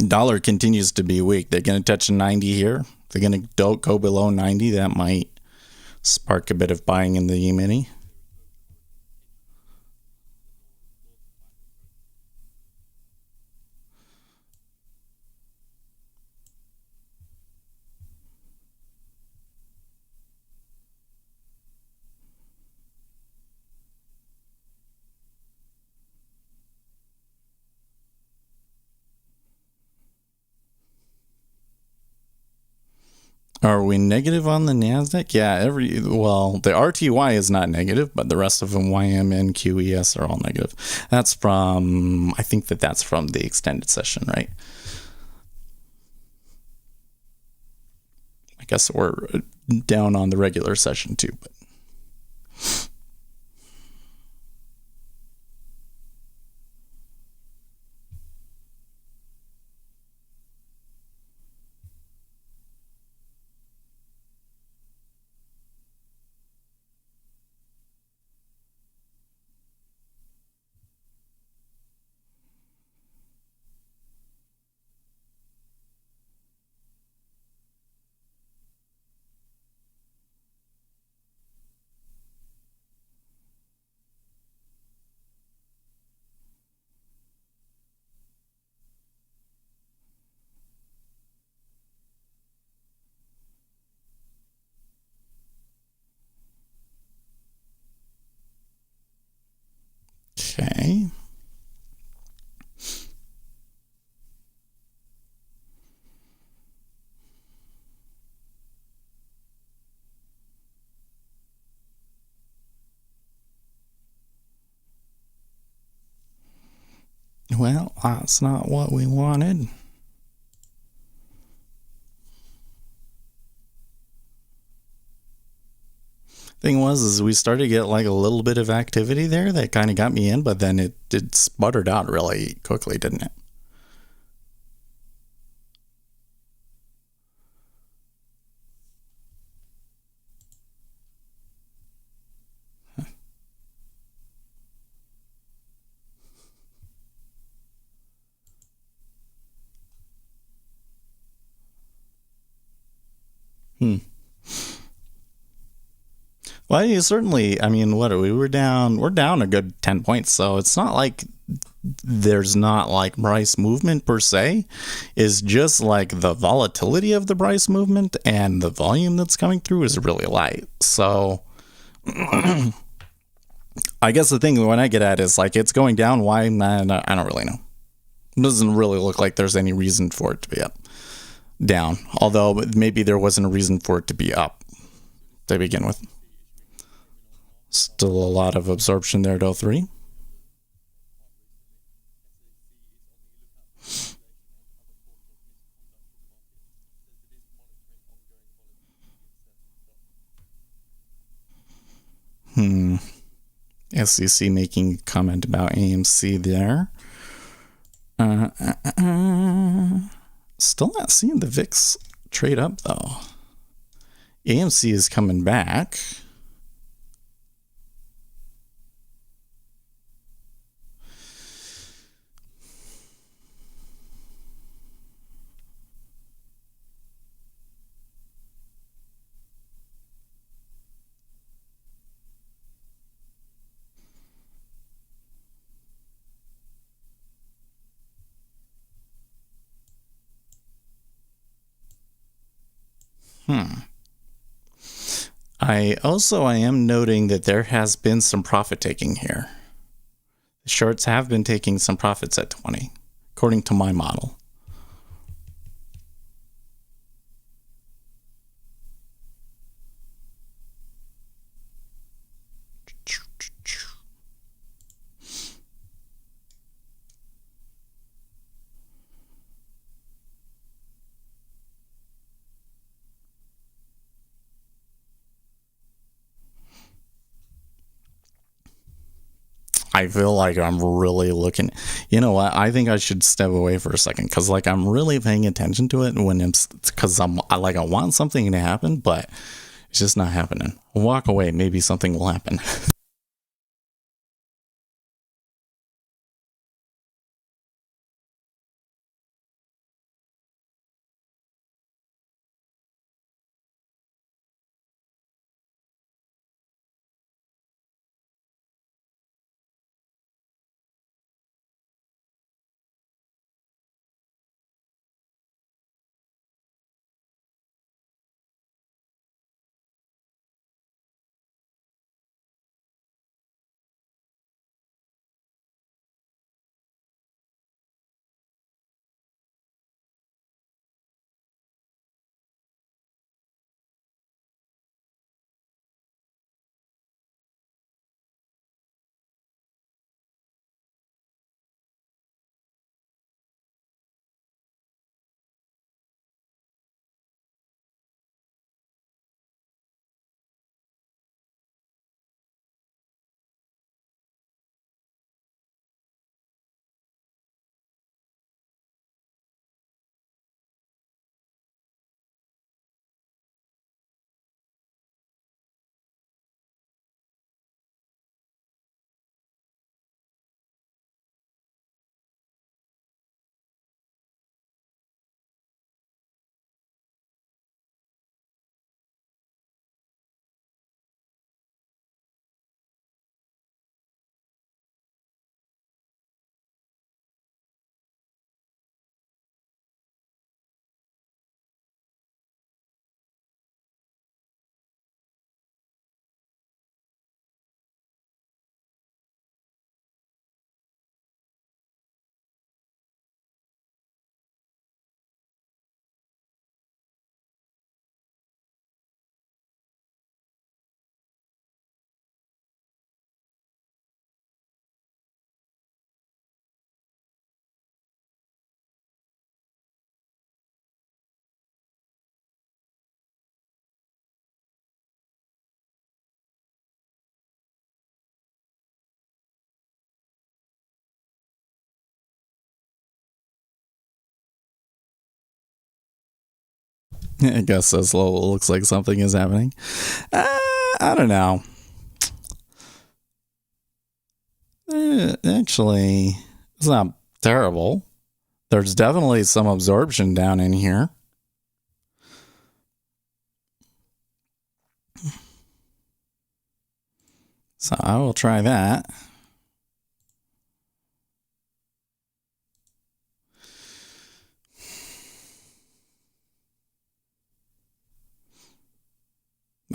Dollar continues to be weak. They're going to touch 90 here. They're going to go below 90. That might spark a bit of buying in the E-mini. Are we negative on the NASDAQ? Yeah, the RTY is not negative, but the rest of them, YM and QES, are all negative. That's from, I think that's from the extended session, right? I guess we're down on the regular session too, but. Well, that's not what we wanted. Thing was, is we started to get like a little bit of activity there that kind of got me in, but then it sputtered out really quickly, didn't it? Hmm. Well, you certainly. I mean, what are we? We're down. We're down a good 10 points. So it's not like there's not like price movement per se. It's just like the volatility of the price movement and the volume that's coming through is really light. So I guess the thing when I get at is like it's going down. Why? Nah, I don't really know. It doesn't really look like there's any reason for it to be up, down. Although maybe there wasn't a reason for it to be up to begin with. Still a lot of absorption there, though. 3. SEC making a comment about AMC there. Still not seeing the VIX trade up though. AMC is coming back. I am noting that there has been some profit taking here. The shorts have been taking some profits at 20, according to my model. I feel like I'm really looking. You know what? I think I should step away for a second because, like, I'm really paying attention to it when it's because I want something to happen, but it's just not happening. Walk away. Maybe something will happen. I guess that's what looks like something is happening. I don't know. Actually, it's not terrible. There's definitely some absorption down in here. So I will try that.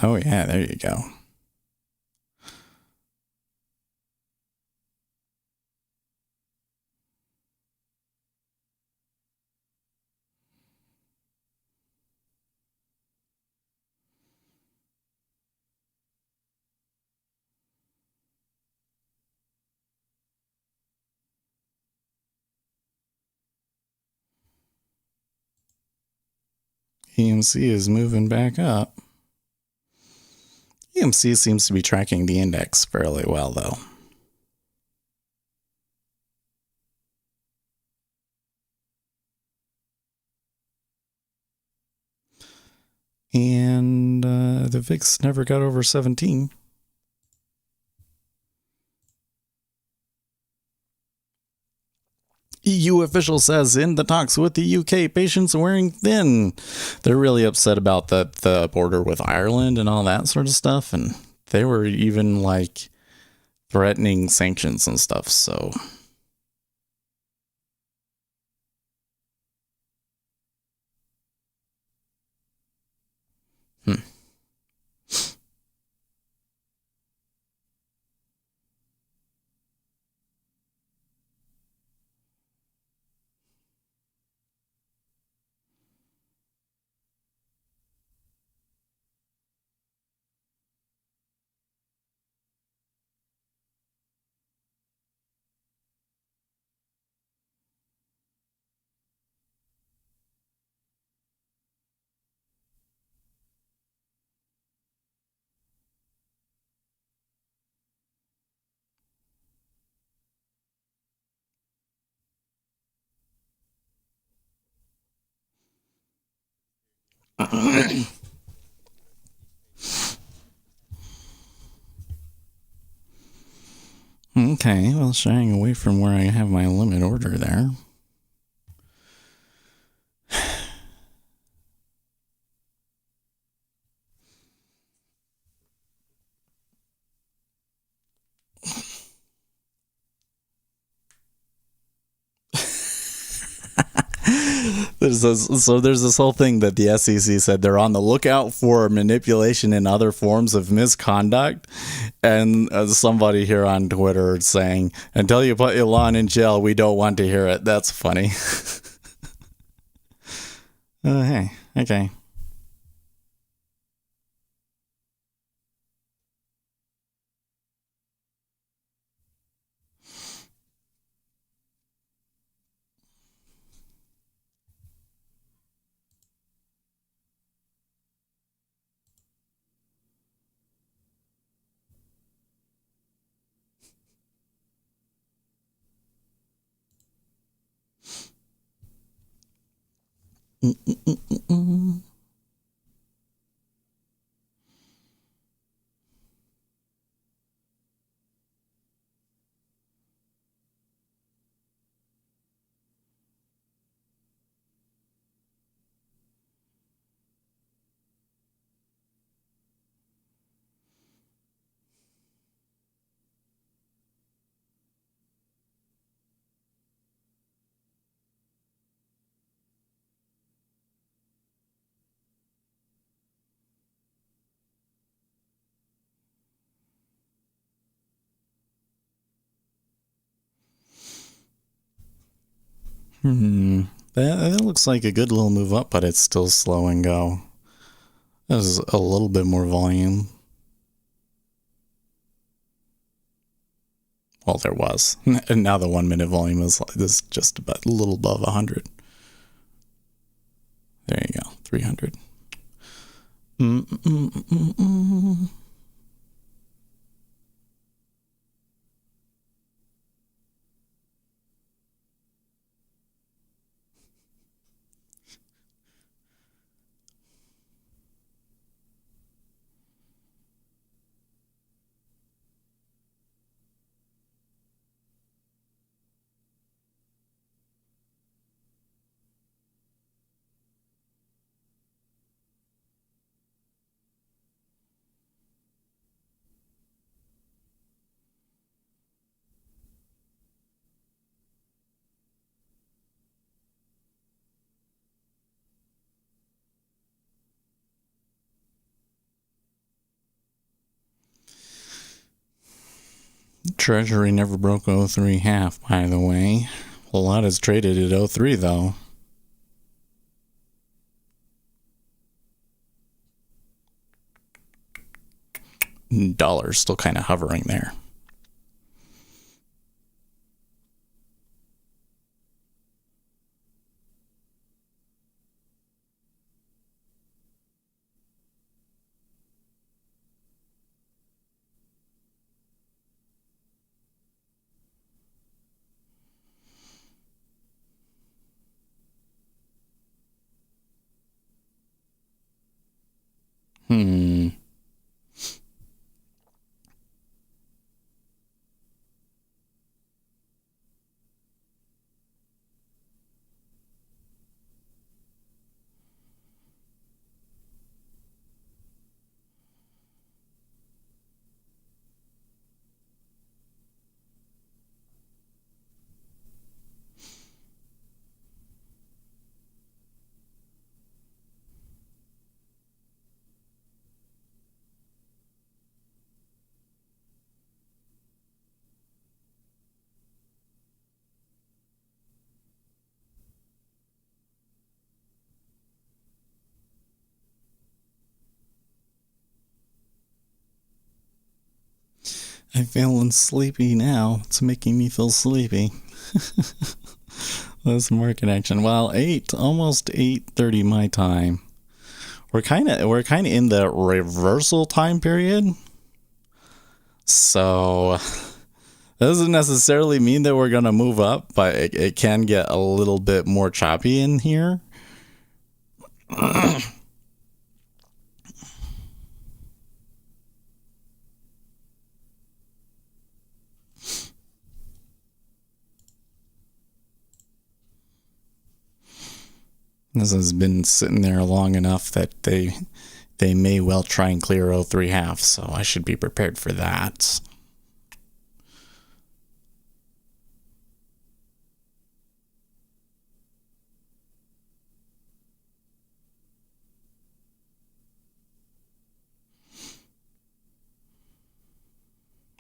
Oh yeah, there you go. EMC is moving back up. EMC seems to be tracking the index fairly well, though. And the VIX never got over 17. EU official says in the talks with the UK, patients wearing thin. They're really upset about the border with Ireland and all that sort of stuff. And they were even like threatening sanctions and stuff. So. Okay, well, shying away from where I have my limit order there. There's this whole thing that the SEC said they're on the lookout for manipulation and other forms of misconduct. And somebody here on Twitter is saying, until you put Elon in jail, we don't want to hear it. That's funny. Hey, okay. That looks like a good little move up, but it's still slow and go. There's a little bit more volume. Well, there was. And now the 1 minute volume is just about a little above 100. There you go, 300. Treasury never broke 03 half, by the way. A lot is traded at 03, though. Dollar's still kind of hovering there. I'm feeling sleepy now. It's making me feel sleepy. That's market action. Well, almost 8:30 my time. We're kind of in the reversal time period. So that doesn't necessarily mean that we're gonna move up, but it can get a little bit more choppy in here. This has been sitting there long enough that they may well try and clear 03 half, so I should be prepared for that.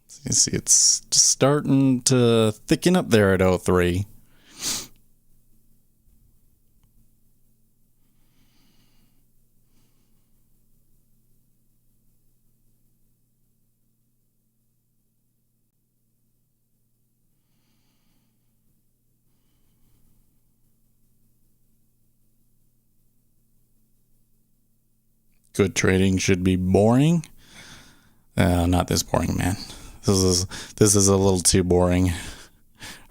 So you see it's just starting to thicken up there at 03. Good trading should be boring. Not this boring, man. This is a little too boring.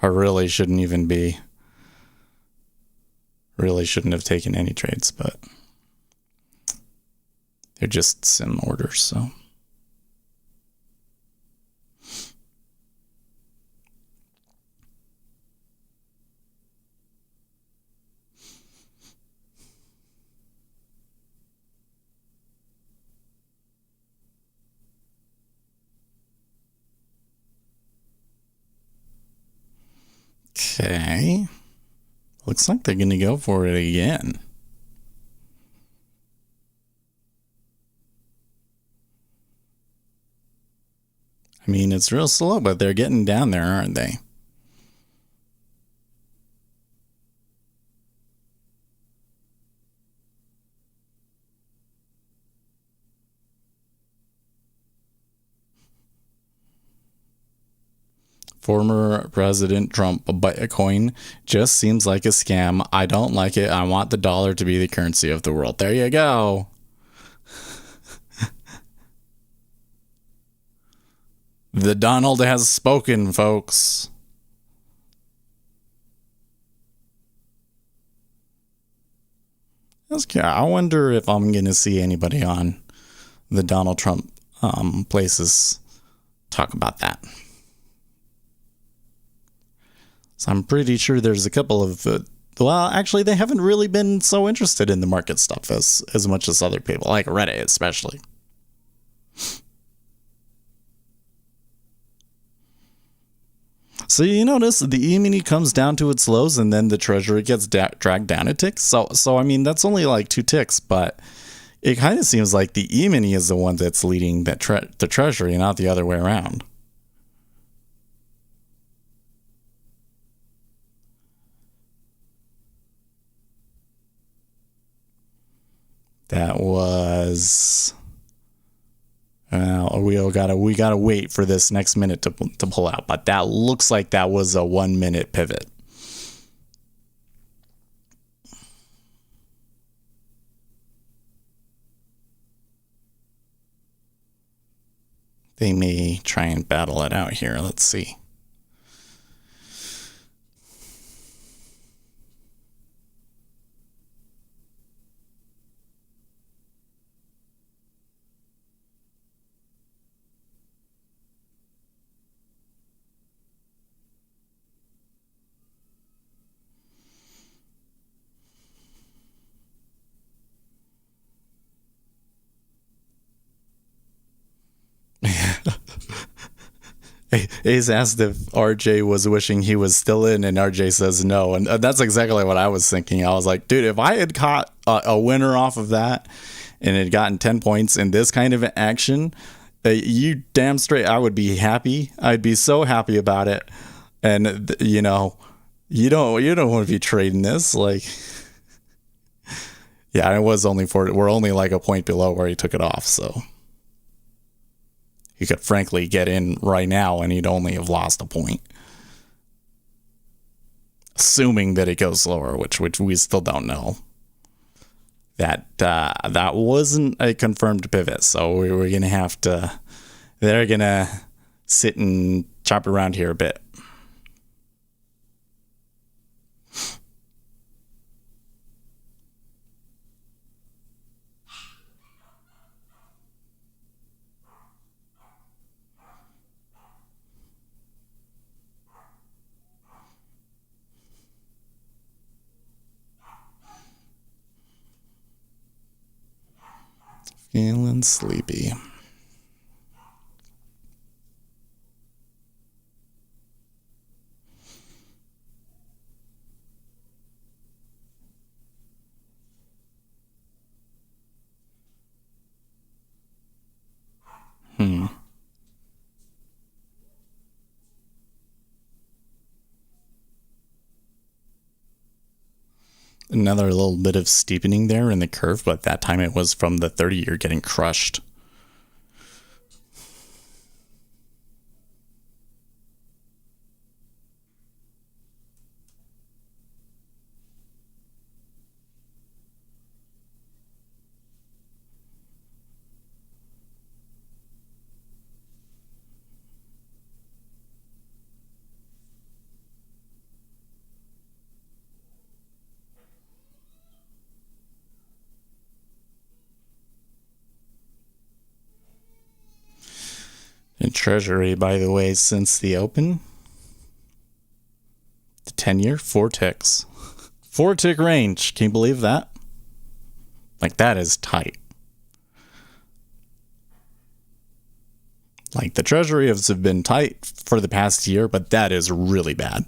I really shouldn't even be. Really shouldn't have taken any trades, but they're just sim orders, so. Okay. Looks like they're going to go for it again. I mean, it's real slow, but they're getting down there, aren't they? Former President Trump, Bitcoin just seems like a scam. I don't like it. I want the dollar to be the currency of the world. There you go. The Donald has spoken, folks. I wonder if I'm going to see anybody on the Donald Trump places talk about that. So I'm pretty sure there's a couple of, well, actually, they haven't really been so interested in the market stuff as much as other people, like Reddit especially. So you notice the E-mini comes down to its lows and then the Treasury gets dragged down a tick. So I mean, that's only like 2 ticks, but it kind of seems like the E-mini is the one that's leading the Treasury, not the other way around. That was. We gotta wait for this next minute to pull out, but that looks like that was a 1 minute pivot. They may try and battle it out here. Let's see. Ace asked if RJ was wishing he was still in, and RJ says no. And that's exactly what I was thinking. I was like, dude, if I had caught a winner off of that and had gotten 10 points in this kind of action, you damn straight, I would be happy. I'd be so happy about it. And, you don't want to be trading this. Like, yeah, it was we're only like a point below where he took it off. So he could frankly get in right now and he'd only have lost a point. Assuming that it goes lower, which we still don't know. That wasn't a confirmed pivot, so we were going to have to... They're going to sit and chop around here a bit. Feeling sleepy. Another little bit of steepening there in the curve, but that time it was from the 30-year getting crushed. And Treasury, by the way, since the open, the 10-year, 4 ticks. 4-tick range. Can you believe that? Like, that is tight. Like, the Treasury have been tight for the past year, but that is really bad.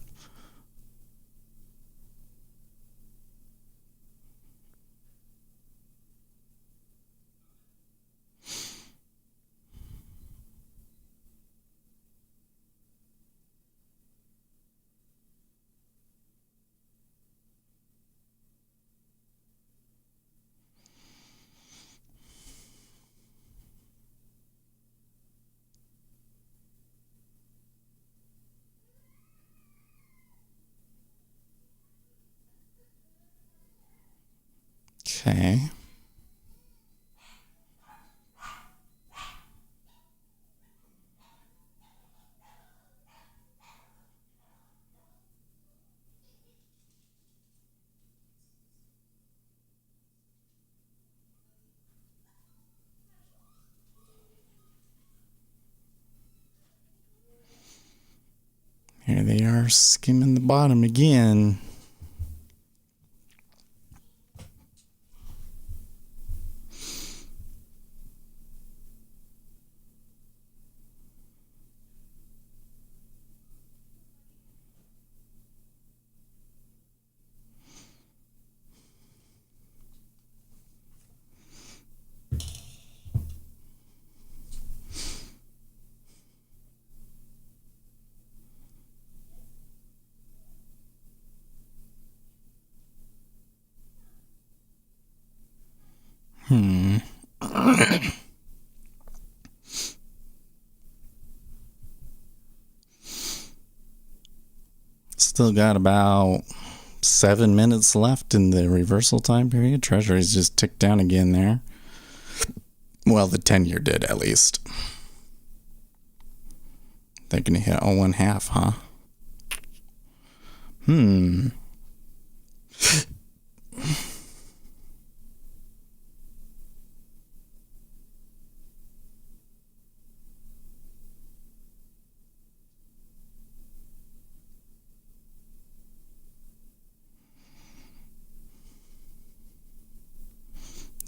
Okay. Here they are skimming the bottom again. Still got about 7 minutes left in the reversal time period. Treasuries just ticked down again there. Well, the 10-year did, at least. They're going to hit 1/2, huh?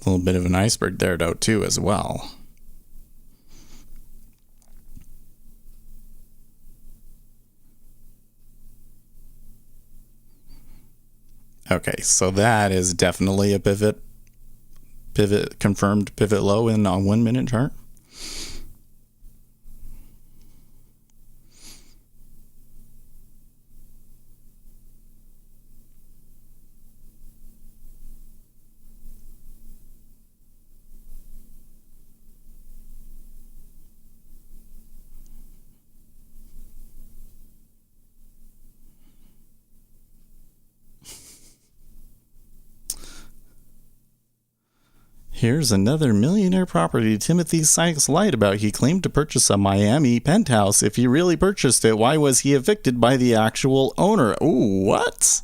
A little bit of an iceberg there, though, too, as well. Okay, so that is definitely a pivot confirmed pivot low in a 1 minute chart. Here's another millionaire property Timothy Sykes lied about. He claimed to purchase a Miami penthouse. If he really purchased it, why was he evicted by the actual owner? Ooh, what?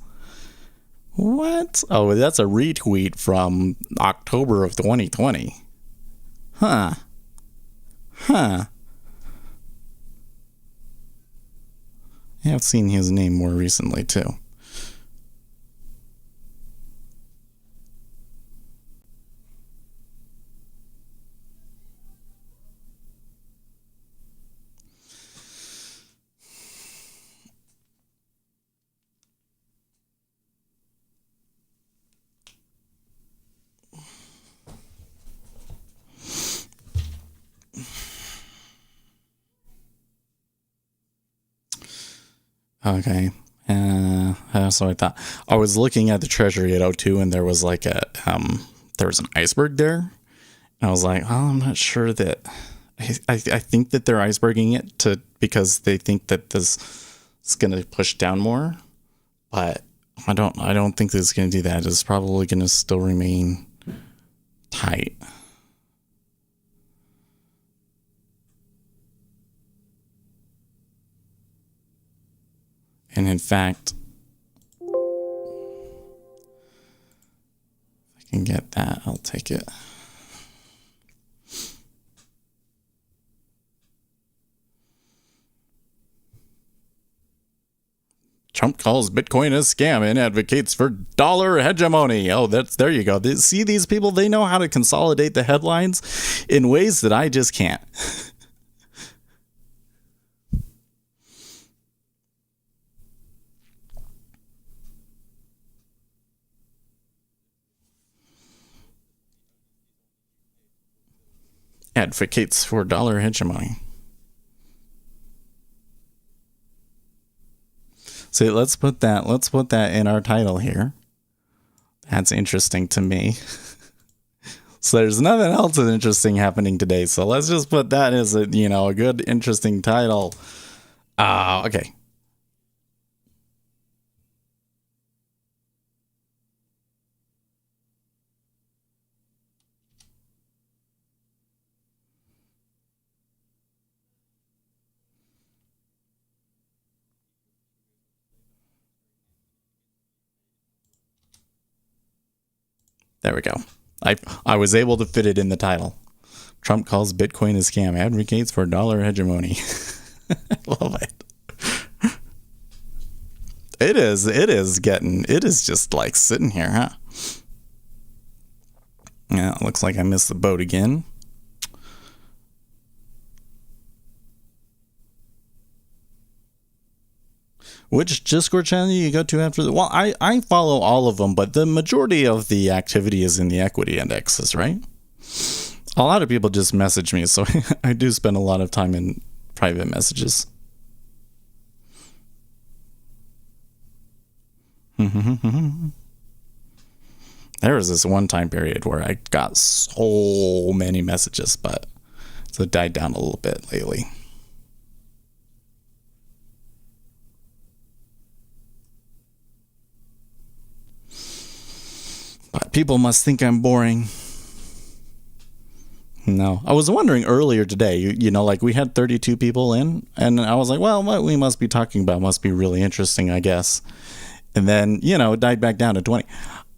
What? Oh, that's a retweet from October of 2020. Huh. I have seen his name more recently, too. Okay. So I thought I was looking at the treasury at 02 and there was like there was an iceberg there. And I was like, oh, I'm not sure that I think that they're iceberging it because they think that this is going to push down more, but I don't think this is going to do that. It's probably going to still remain tight. And in fact, if I can get that, I'll take it. Trump calls Bitcoin a scam and advocates for dollar hegemony. Oh, there you go. See, these people, they know how to consolidate the headlines in ways that I just can't. Advocates for dollar hegemony. See, let's put that in our title here. That's interesting to me. So there's nothing else interesting happening today. So let's just put that as a good, interesting title. Okay. There we go. I was able to fit it in the title. Trump calls Bitcoin a scam, advocates for dollar hegemony. I love it. It is just like sitting here, huh? Yeah, it looks like I missed the boat again. Which Discord channel you go to after the... Well, I follow all of them, but the majority of the activity is in the equity indexes, right? A lot of people just message me, so I do spend a lot of time in private messages. There was this one time period where I got so many messages, but it's died down a little bit lately. But people must think I'm boring. No, I was wondering earlier today, you know, like we had 32 people in, and I was like, well, what we must be talking about must be really interesting, I guess. And then, you know, it died back down to 20.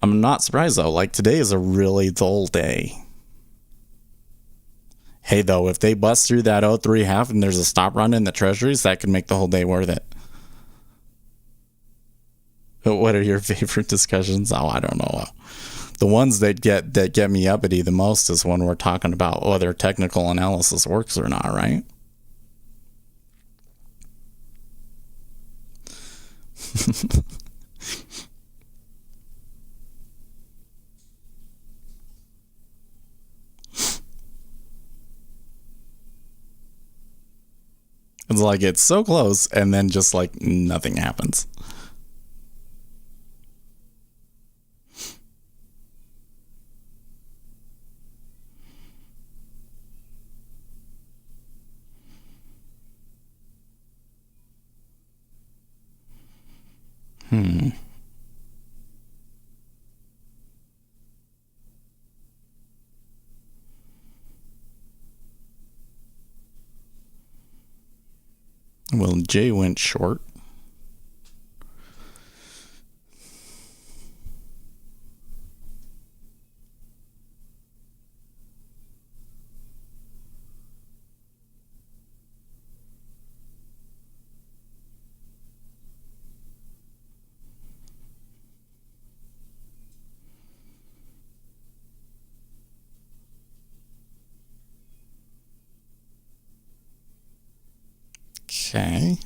I'm not surprised though. Like today is a really dull day. Hey, though, if they bust through that 03 half and there's a stop run in the treasuries, that could make the whole day worth it. What are your favorite discussions? Oh, I don't know. The ones that get me uppity the most is when we're talking about whether technical analysis works or not, right? It's like it's so close and then just like nothing happens. Well, Jay went short. Okay.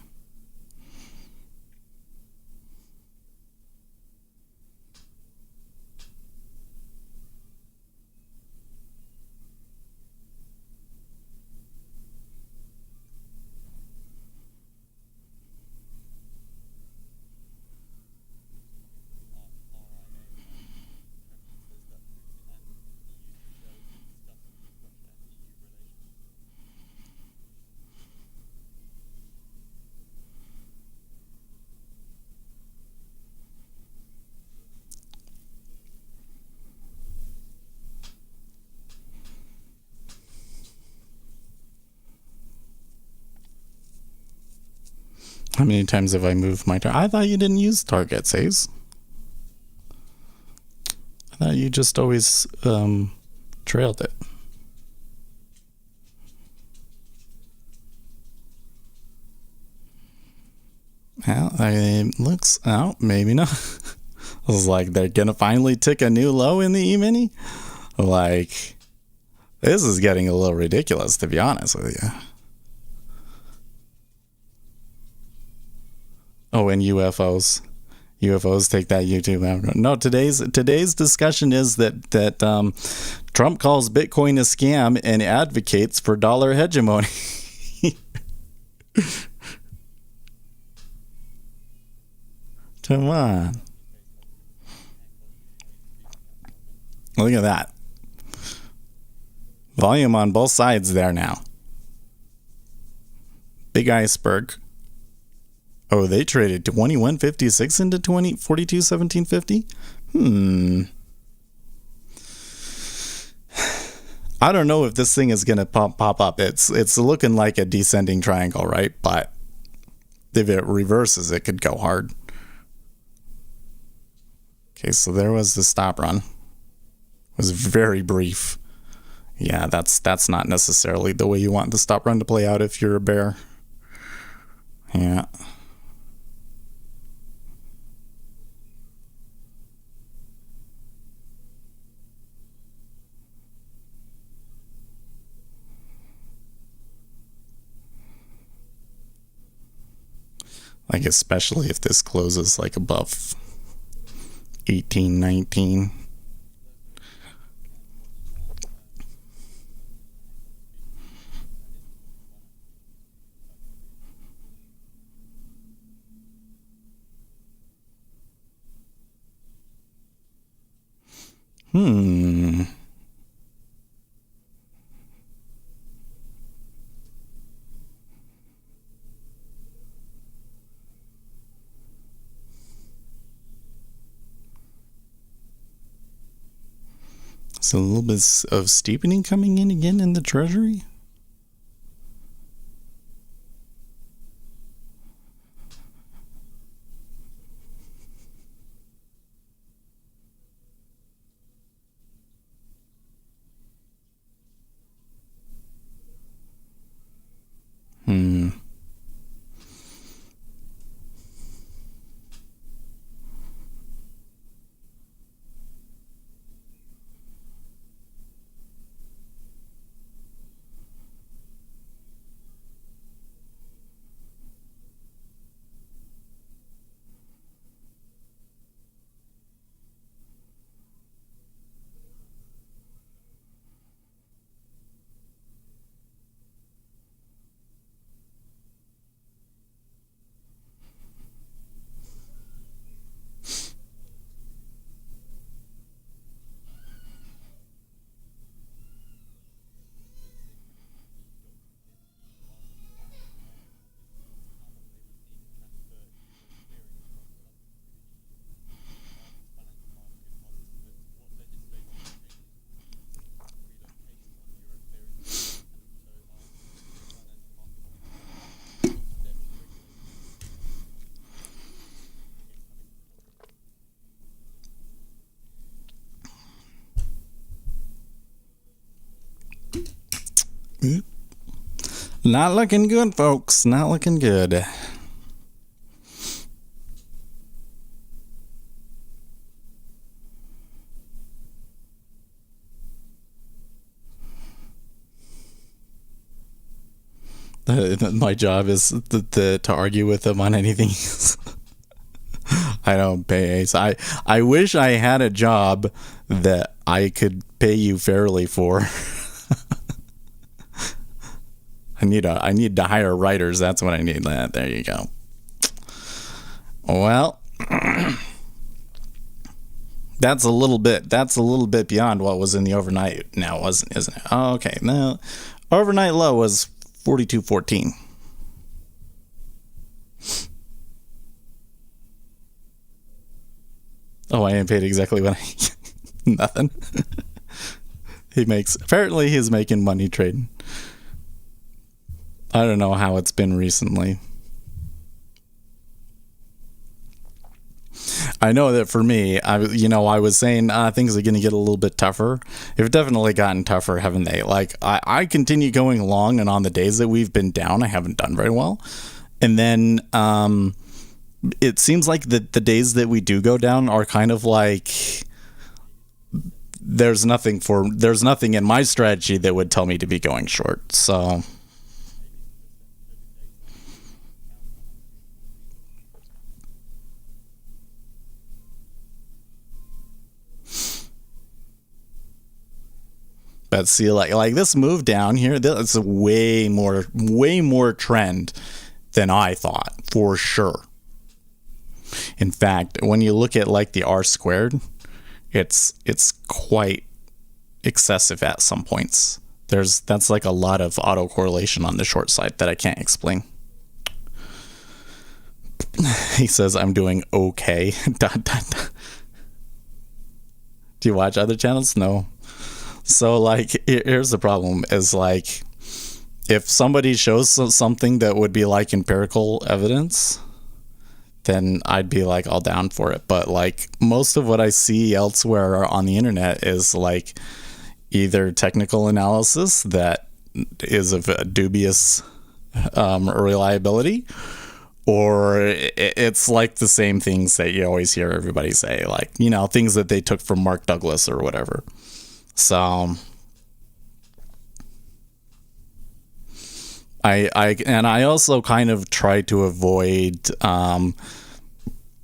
How many times have I moved my target? I thought you didn't use target saves. I thought you just always trailed it. Well, it looks out. Maybe not. I was like, they're gonna finally tick a new low in the E-mini. Like, this is getting a little ridiculous, to be honest with you. Oh, and UFOs. UFOs take that YouTube out. No, today's discussion is that Trump calls Bitcoin a scam and advocates for dollar hegemony. Come on. Look at that. Volume on both sides there now. Big iceberg. Oh, they traded 21.56 into 42.1750. I don't know if this thing is gonna pop up. It's looking like a descending triangle, right? But if it reverses, it could go hard. Okay, so there was the stop run. It was very brief. Yeah, that's not necessarily the way you want the stop run to play out if you're a bear. Yeah. Like, especially if this closes like above 1819. Hmm. So a little bit of steepening coming in again in the Treasury. Hmm. Not looking good, folks. Not looking good. My job is to argue with them on anything. I don't pay. I wish I had a job that I could pay you fairly for. I need to hire writers. That's what I need. There you go. Well, that's a little bit beyond what was in the overnight now, isn't it? Oh, okay. Now, overnight low was 42.14. Oh, I ain't paid exactly what nothing. Apparently he's making money trading. I don't know how it's been recently. I know that for me, I was saying things are going to get a little bit tougher. They've definitely gotten tougher, haven't they? Like, I continue going long, and on the days that we've been down, I haven't done very well. And then it seems like the days that we do go down are kind of like there's nothing in my strategy that would tell me to be going short. So but see, like this move down here, that's a way more trend than I thought, for sure. In fact, when you look at like the R squared, it's quite excessive at some points. That's like a lot of autocorrelation on the short side that I can't explain. He says I'm doing okay. Do you watch other channels? No. So like here's the problem is like if somebody shows something that would be like empirical evidence, then I'd be like all down for it. But like most of what I see elsewhere on the internet is like either technical analysis that is of dubious reliability, or it's like the same things that you always hear everybody say, like, things that they took from Mark Douglas or whatever. So I also kind of try to avoid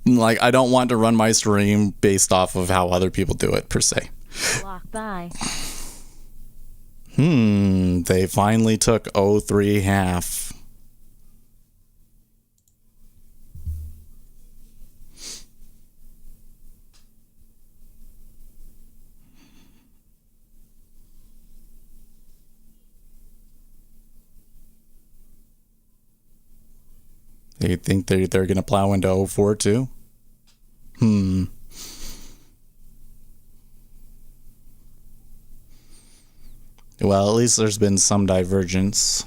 like I don't want to run my stream based off of how other people do it per se. Walk by. They finally took 03 half. They think they're going to plow into '04 too? Well, at least there's been some divergence.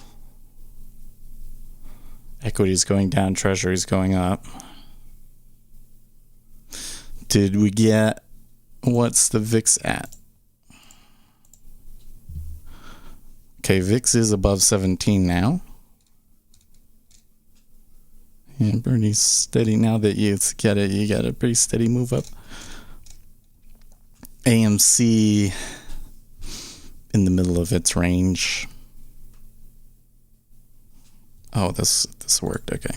Equities going down, treasuries going up. Did we get... What's the VIX at? Okay, VIX is above 17 now. And pretty steady now that you get it. You got a pretty steady move up. AMC in the middle of its range. Oh, this worked. Okay.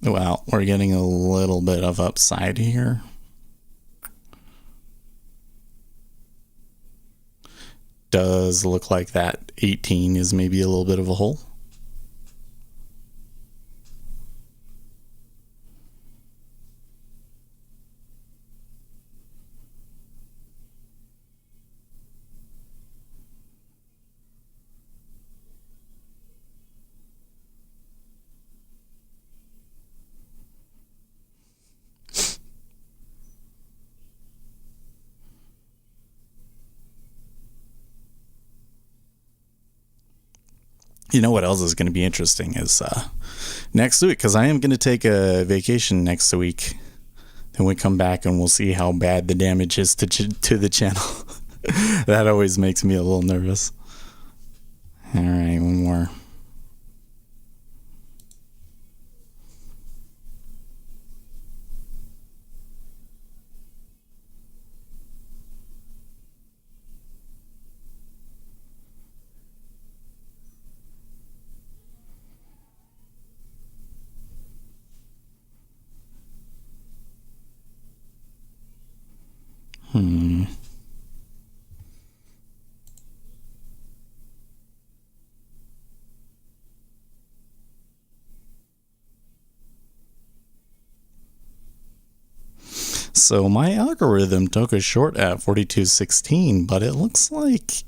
Well, we're getting a little bit of upside here. Does look like that 18 is maybe a little bit of a hole. You know what else is going to be interesting is next week, because I am going to take a vacation next week. Then we come back and we'll see how bad the damage is to the channel. That always makes me a little nervous. All right, one more. So my algorithm took a short at 42.16, but it looks like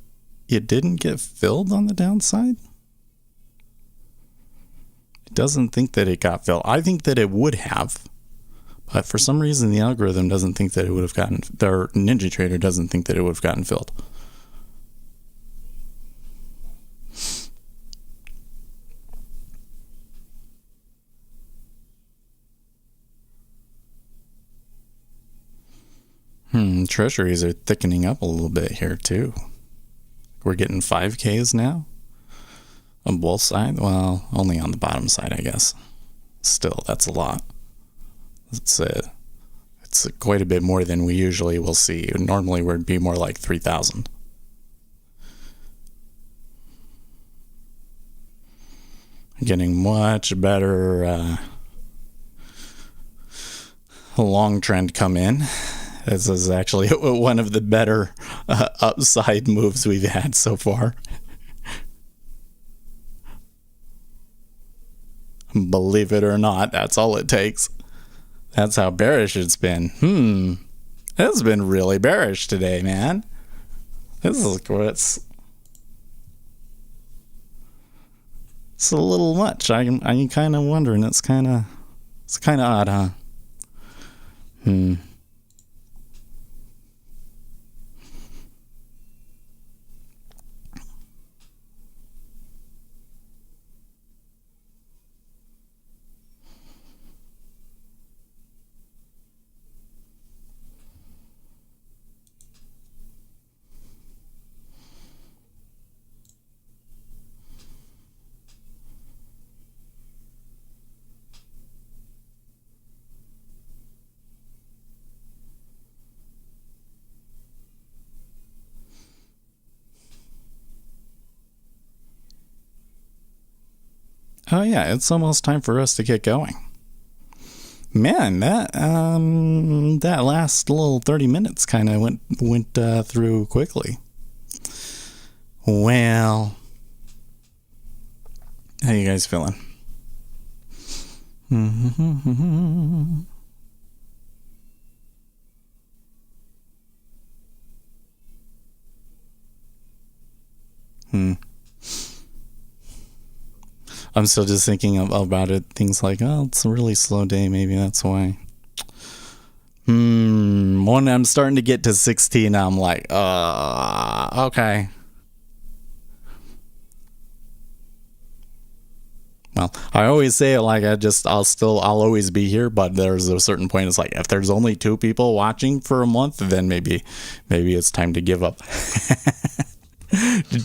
it didn't get filled on the downside. It doesn't think that it got filled. I think that it would have, but for some reason the algorithm doesn't think that it would have gotten, their NinjaTrader doesn't think that it would have gotten filled. Treasuries are thickening up a little bit here too. We're getting 5Ks now on both sides. Well, only on the bottom side, I guess. Still, that's a lot. It's quite a bit more than we usually will see. Normally, would be more like 3,000. Getting much better long trend come in. This is actually one of the better upside moves we've had so far. Believe it or not, that's all it takes. That's how bearish it's been. It's been really bearish today, man. This is it's a little much. I'm kind of wondering. It's kind of odd, huh? Oh yeah, it's almost time for us to get going. Man, that last little 30 minutes kind of went through quickly. Well, how you guys feeling? I'm still just thinking about it. Things like, oh, it's a really slow day. Maybe that's why. When I'm starting to get to 16, I'm like, okay. Well, I always say it like I'll always be here, but there's a certain point. It's like if there's only 2 people watching for a month, then maybe it's time to give up.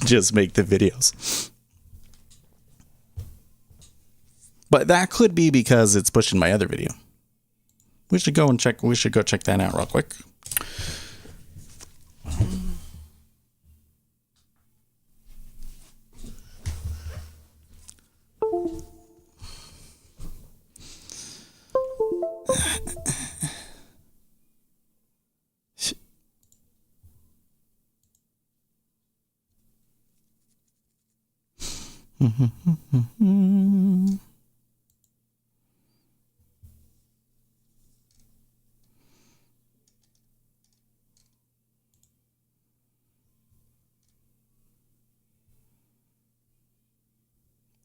Just make the videos. But that could be because it's pushing my other video. We should go check that out real quick.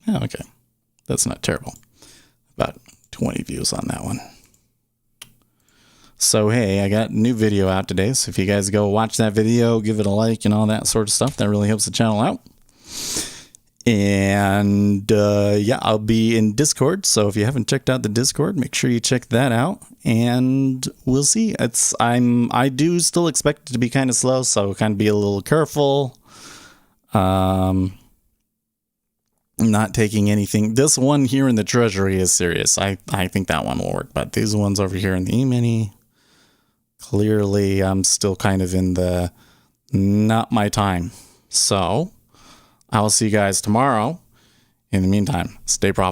Oh, okay. That's not terrible. About 20 views on that one. So, hey, I got a new video out today. So if you guys go watch that video, give it a like and all that sort of stuff, that really helps the channel out. And yeah, I'll be in Discord. So if you haven't checked out the Discord, make sure you check that out. And we'll see. I do still expect it to be kind of slow, so kind of be a little careful. Not taking anything. This one here in the treasury is serious. I think that one will work, but these ones over here in the E-mini, clearly I'm still kind of in the not my time. So I will see you guys tomorrow. In the meantime, stay profitable.